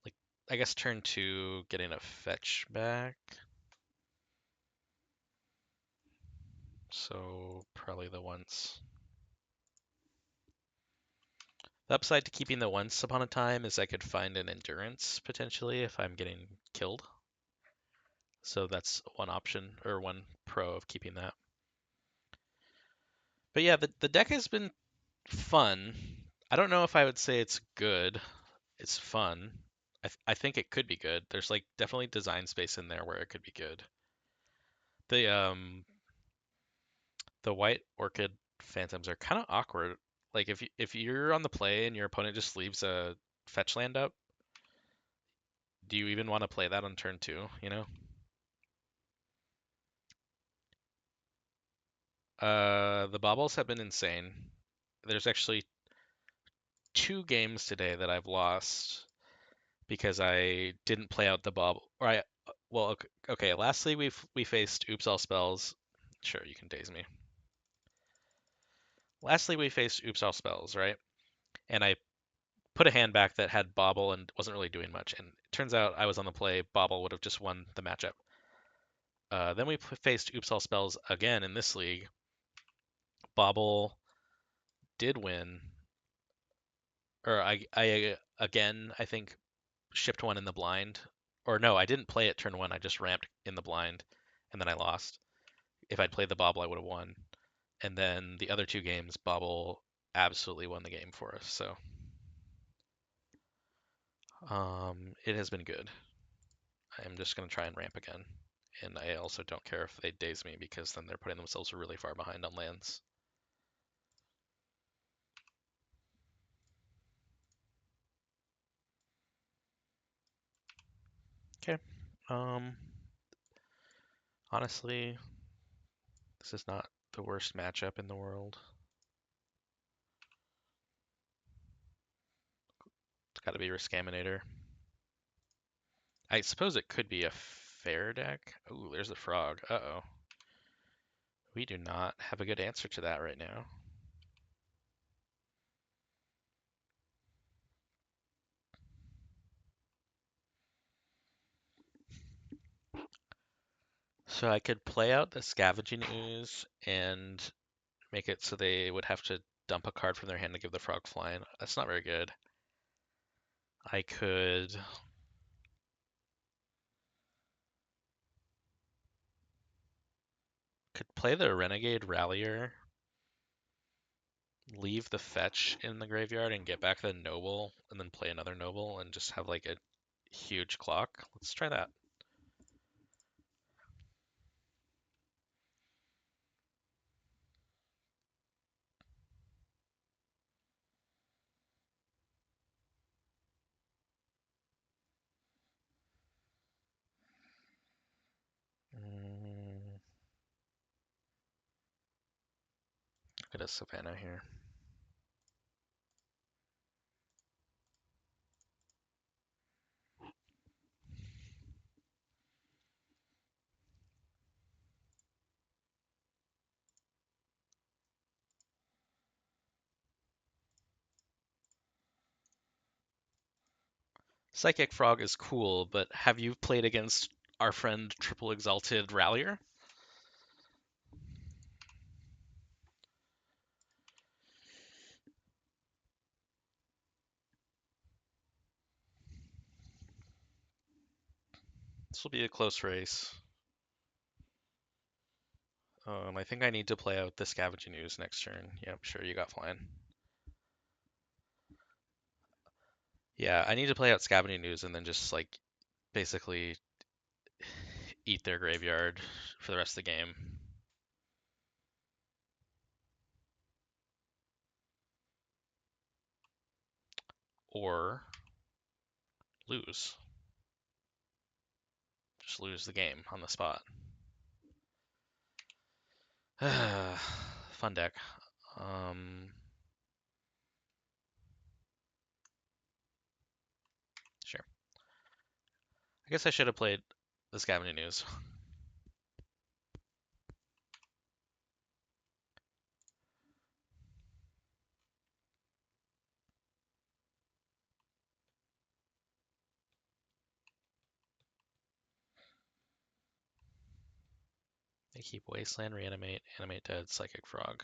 Like, I guess turn 2, getting a fetch back. So probably the once. The upside to keeping the Once Upon a Time is I could find an Endurance potentially if I'm getting killed. So that's one option or one pro of keeping that. But yeah, the deck has been fun. I don't know if I would say it's good. It's fun. I think it could be good. There's like definitely design space in there where it could be good. The white orchid phantoms are kind of awkward. Like if you're on the play and your opponent just leaves a fetch land up, do you even want to play that on turn 2, you know? The baubles have been insane. There's actually 2 games today that I've lost because I didn't play out the bauble. Or well, okay. Lastly, we faced Oops All Spells. Sure, you can daze me. Lastly, we faced Oops All Spells, right? And I put a hand back that had Bobble and wasn't really doing much. And it turns out I was on the play. Bobble would have just won the matchup. Then we faced Oops All Spells again in this league. Bobble did win, or I again I think shipped one in the blind, or no, I didn't play it turn one. I just ramped in the blind, and then I lost. If I'd played the Bobble, I would have won. And then the other two games, Bobble absolutely won the game for us. So it has been good. I'm just gonna try and ramp again. And I also don't care if they daze me because then they're putting themselves really far behind on lands. Okay. Honestly, this is not the worst matchup in the world. It's got to be Rescaminator. I suppose it could be a fair deck. Ooh, there's a frog. Uh-oh. We do not have a good answer to that right now. So I could play out the Scavenging Ooze and make it so they would have to dump a card from their hand to give the frog flying. That's not very good. I could play the Renegade Rallier, leave the fetch in the graveyard and get back the Noble, and then play another Noble and just have like a huge clock. Let's try that. Get a Savannah here. Psychic Frog is cool, but have you played against our friend Triple Exalted Rallier? This will be a close race. I think I need to play out the Scavenging Ooze next turn. Yep, sure, you got flying. Yeah, I need to play out Scavenging Ooze and then just like basically eat their graveyard for the rest of the game. Or lose. Just lose the game on the spot. Fun deck. Sure. I guess I should have played the Scavenging Ooze. They keep Wasteland, Reanimate, Animate Dead, Psychic Frog.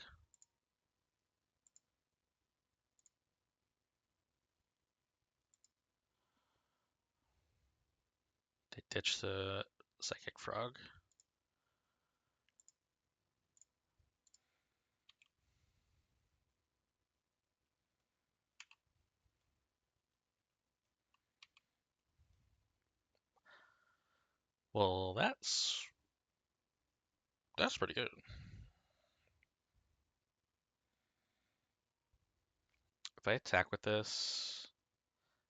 They ditch the Psychic Frog. Well, that's pretty good. If I attack with this,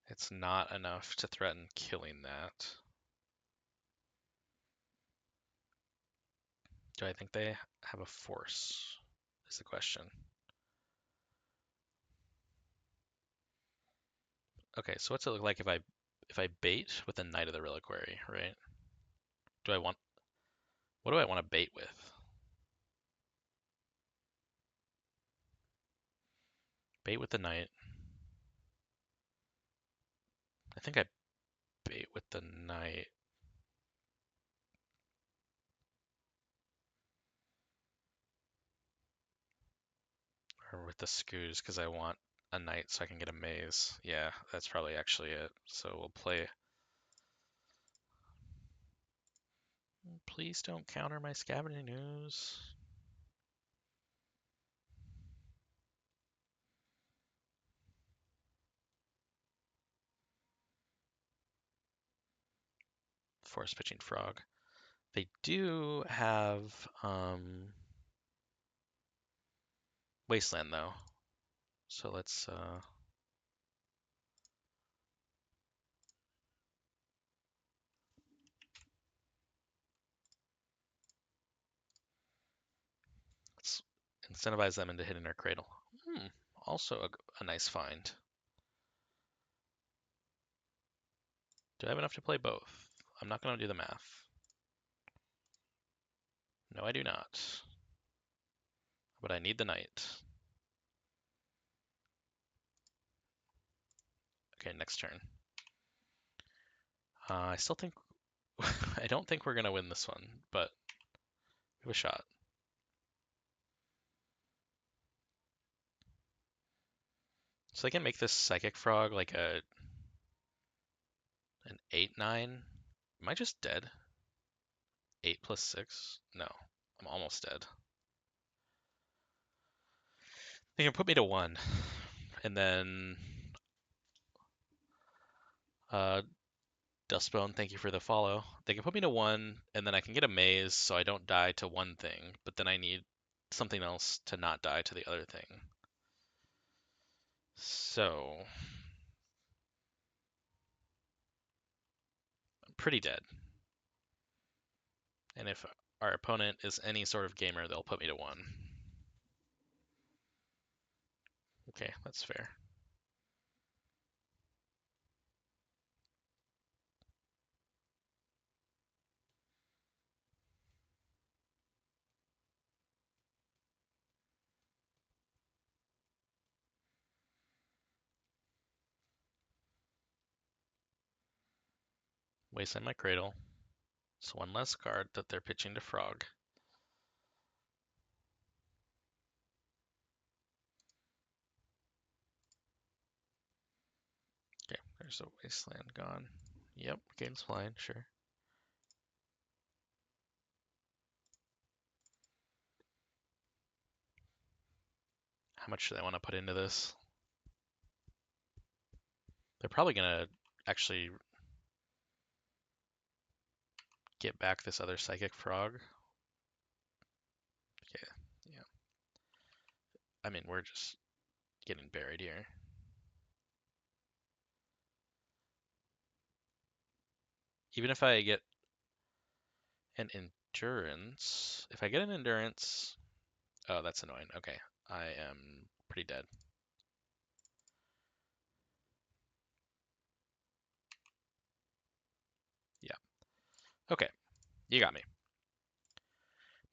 it's not enough to threaten killing that. Do I think they have a force? Is the question. Okay, so what's it look like if I bait with the Knight of the Reliquary, right? Do I want what do I want to bait with? Bait with the Knight. think I bait with the knight. Or with the scoos, because I want a knight so I can get a maze. Yeah, that's probably actually it. So we'll play. Please don't counter my scavenging news. Forest pitching frog. They do have wasteland though. So let's incentivize them into hitting our cradle. Also a nice find. Do I have enough to play both? I'm not going to do the math. No, I do not. But I need the knight. Okay, next turn. I still think... I don't think we're going to win this one, but we have a shot. So I can make this Psychic Frog like an 8/9. Am I just dead? 8 plus 6? No, I'm almost dead. They can put me to 1. And then Dustbone, thank you for the follow. They can put me to 1, and then I can get a maze so I don't die to one thing, but then I need something else to not die to the other thing. So, I'm pretty dead. And if our opponent is any sort of gamer, they'll put me to 1. Okay, that's fair. Wasteland my cradle. It's one less card that they're pitching to Frog. Okay, there's a Wasteland gone. Yep, game's flying, sure. How much do they want to put into this? They're probably going to actually get back this other Psychic Frog. Okay, yeah. I mean, we're just getting buried here. Even if I get an endurance, if I get an endurance, oh, that's annoying. Okay, I am pretty dead. Yeah. Okay, you got me.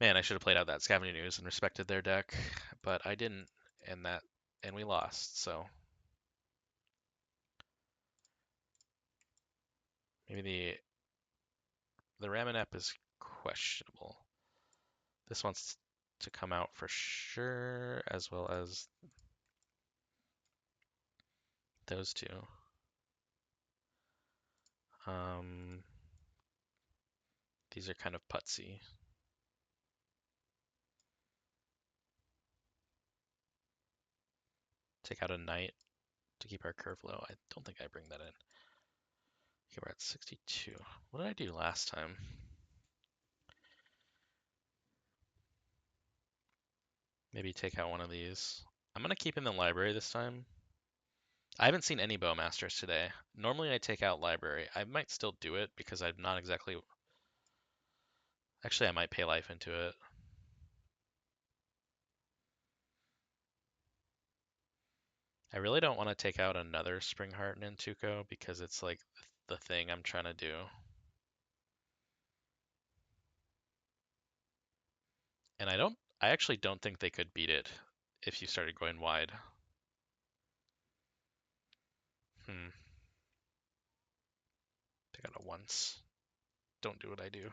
Man, I should have played out that Scavenging News and respected their deck, but I didn't, and we lost. So maybe the Ramanep is questionable. This wants to come out for sure, as well as those two. These are kind of putsy. Take out a knight to keep our curve low. I don't think I bring that in. Okay, we're at 62. What did I do last time? Maybe take out one of these. I'm gonna keep in the library this time. I haven't seen any Bowmasters today. Normally I take out library. I might still do it because I'm not exactly... Actually, I might pay life into it. I really don't want to take out another Springheart Nantuko because it's like the thing I'm trying to do. And I actually don't think they could beat it if you started going wide. I got a once. Don't do what I do.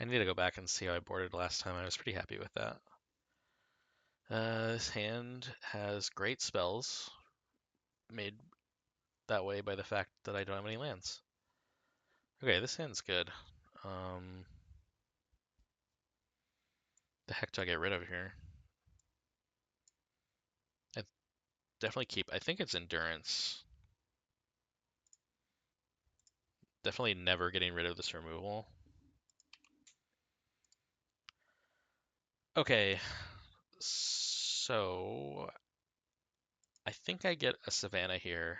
I need to go back and see how I boarded last time. I was pretty happy with that. This hand has great spells, made that way by the fact that I don't have any lands. Okay, this hand's good. The heck do I get rid of here? I definitely keep. I think it's endurance. Definitely never getting rid of this removal. Okay, so I think I get a Savannah here,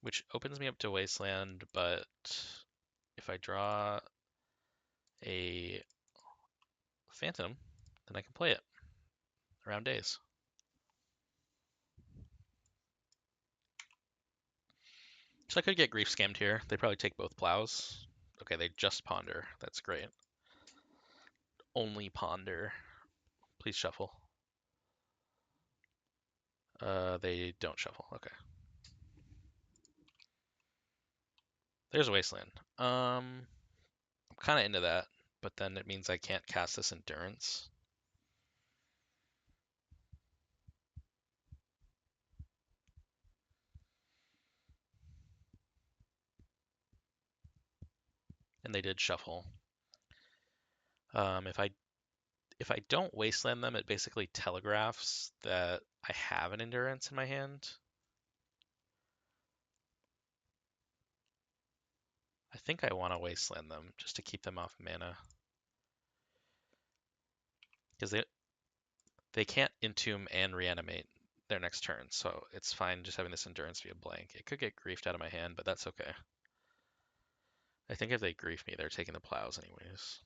which opens me up to Wasteland, but if I draw a Phantom, then I can play it around days. So I could get Grief Scammed here. They probably take both plows. Okay, they just ponder. That's great. Only ponder. Please shuffle. They don't shuffle. Okay. There's a Wasteland. I'm kind of into that, but then it means I can't cast this Endurance. And they did shuffle. If I don't Wasteland them, it basically telegraphs that I have an Endurance in my hand. I think I want to Wasteland them just to keep them off mana. Because they can't Entomb and Reanimate their next turn, so it's fine just having this Endurance be a blank. It could get griefed out of my hand, but that's okay. I think if they grief me, they're taking the plows anyways.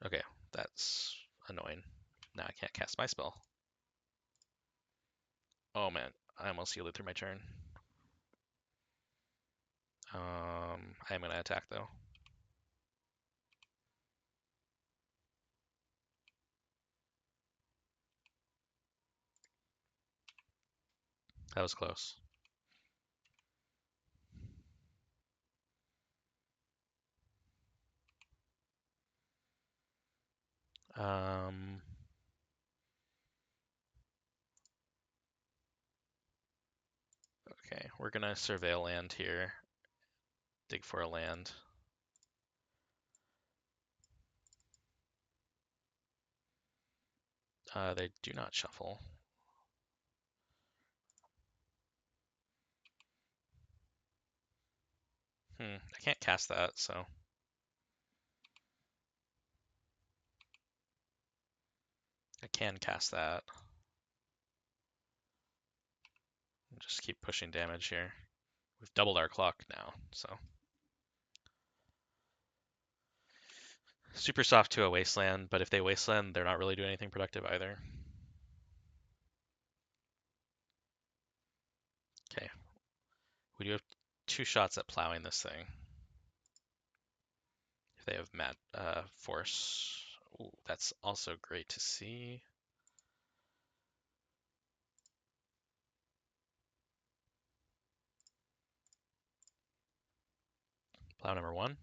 Okay, that's annoying. Now I can't cast my spell. Oh man, I almost yielded through my turn. I am gonna attack though. That was close. Okay, we're gonna surveil land here. Dig for a land. They do not shuffle. I can't cast that, so. I can cast that. Just keep pushing damage here. We've doubled our clock now, so. Super soft to a Wasteland, but if they Wasteland, they're not really doing anything productive either. Okay. We do have 2 shots at plowing this thing. If they have Mat Force. Ooh, that's also great to see. Plow number 1.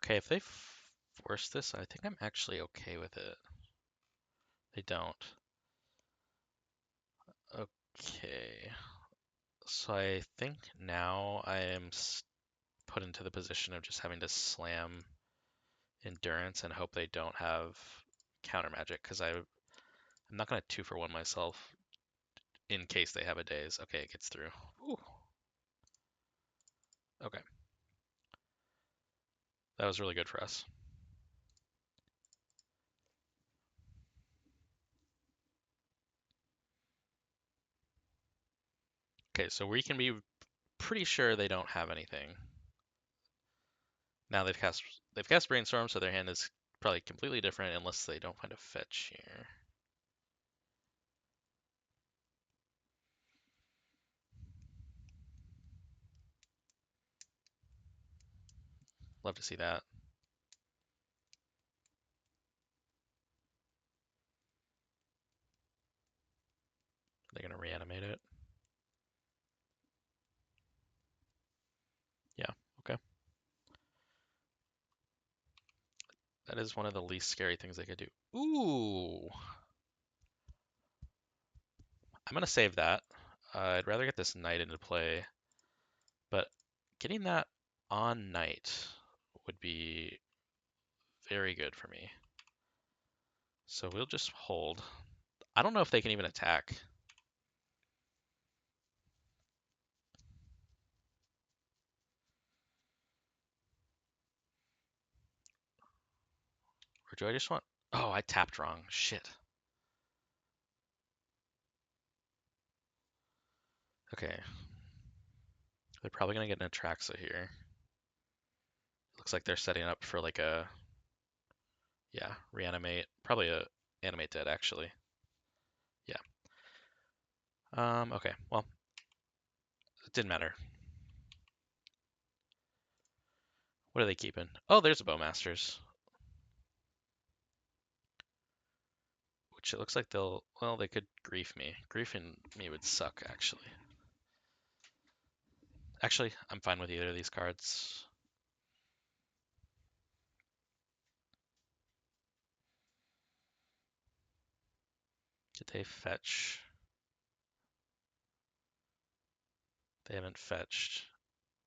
Okay, if they force this, I think I'm actually okay with it. They don't. Okay. So I think now I am put into the position of just having to slam Endurance and hope they don't have counter magic, because I'm not going to 2-for-1 myself in case they have a daze. Okay, it gets through. Ooh. Okay. That was really good for us. Okay, so we can be pretty sure they don't have anything. Now they've cast Brainstorm, so their hand is probably completely different unless they don't find a fetch here. Love to see that. They're gonna reanimate it. Yeah, okay. That is one of the least scary things they could do. Ooh! I'm gonna save that. I'd rather get this knight into play, but getting that on knight would be very good for me. So we'll just hold. I don't know if they can even attack. Or do I just want... Oh, I tapped wrong. Shit. Okay. They're probably gonna get an Atraxa here. Looks like they're setting up for like a... Yeah, reanimate. Probably a animate dead, actually. Yeah. Okay, well, it didn't matter. What are they keeping? Oh, there's a Bowmasters. Which it looks like they'll... Well, they could grief me. Griefing me would suck, actually. Actually, I'm fine with either of these cards. Did they fetch? They haven't fetched.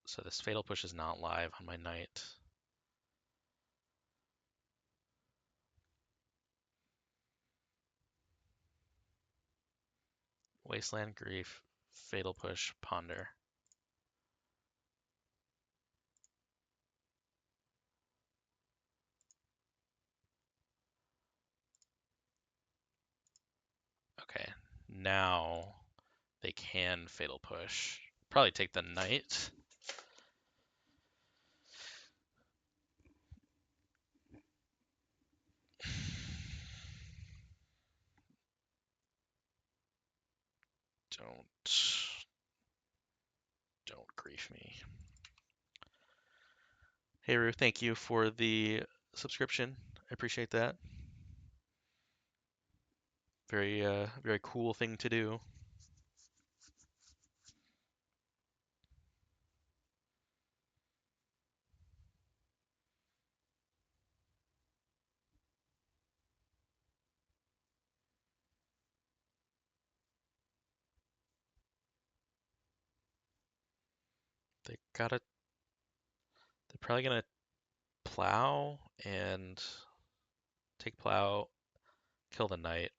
So this Fatal Push is not live on my knight. Wasteland, Grief, Fatal Push, Ponder. Okay, now they can Fatal Push. Probably take the knight. Don't grief me. Hey Rue, thank you for the subscription. I appreciate that. Very cool thing to do. They gotta. They're probably gonna plow and take plow, kill the knight.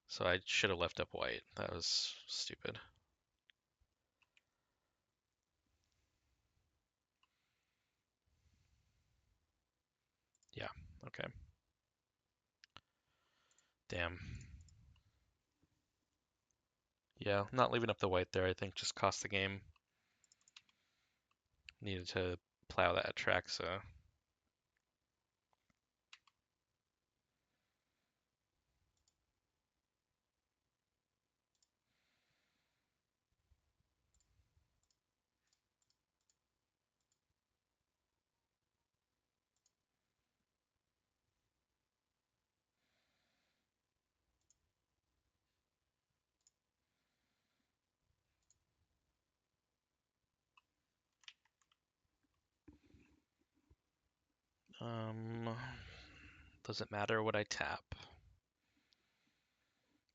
So I should have left up white. That was stupid. Yeah, okay. Damn. Yeah, not leaving up the white there, I think, just cost the game. Needed to plow that Atraxa. Does it matter what I tap?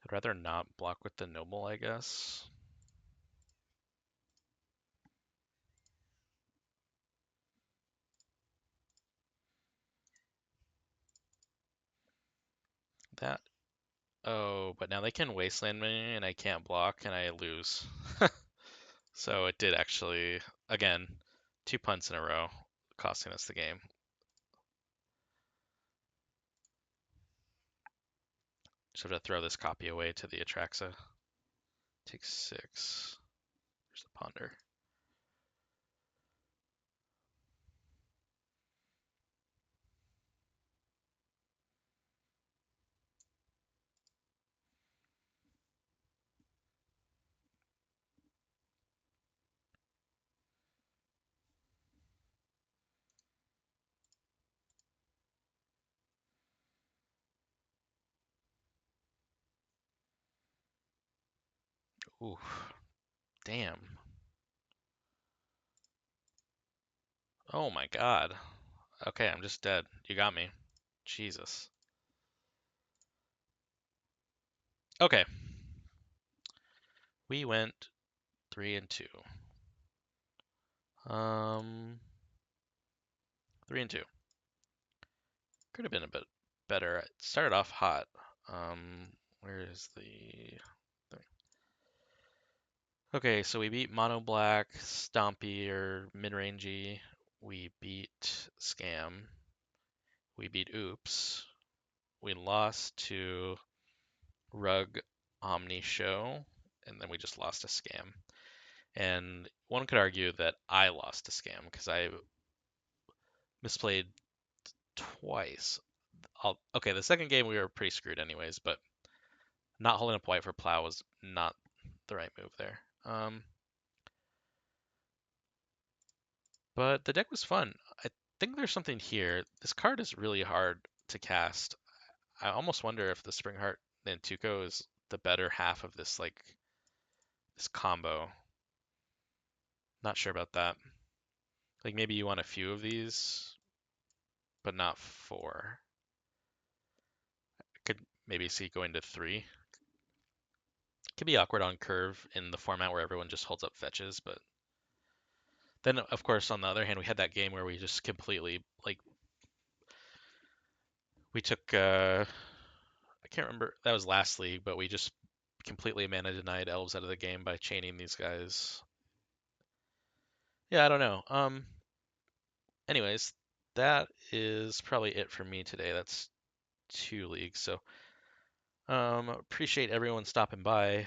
I'd rather not block with the noble, I guess. That. Oh, but now they can wasteland me and I can't block and I lose. So it did actually, again, 2 punts in a row, costing us the game. Just have to throw this copy away to the Atraxa. Take 6. There's a ponder. Ooh, damn. Oh my god. Okay, I'm just dead. You got me. Jesus. Okay. We went 3 and 2. 3 and 2. Could have been a bit better. It started off hot. Where is the thing? Okay, so we beat Mono Black, Stompy or Mid-Rangey. We beat Scam. We beat Oops. We lost to Rug Omni Show, and then we just lost to Scam. And one could argue that I lost to Scam because I misplayed twice. Okay, the second game we were pretty screwed anyways, but not holding up white for plow was not the right move there. But the deck was fun. I think there's something here. This card is really hard to cast. I almost wonder if the Springheart Nantuko is the better half of this this combo. Not sure about that. Like maybe you want a few of these, but not 4. Could maybe see going to 3. Could be awkward on curve in the format where everyone just holds up fetches, but then of course on the other hand we had that game where we just completely we took I can't remember, that was last league, but we just completely mana denied elves out of the game by chaining these guys. Yeah, I don't know. Anyways, that is probably it for me today. That's 2 leagues. So appreciate everyone stopping by.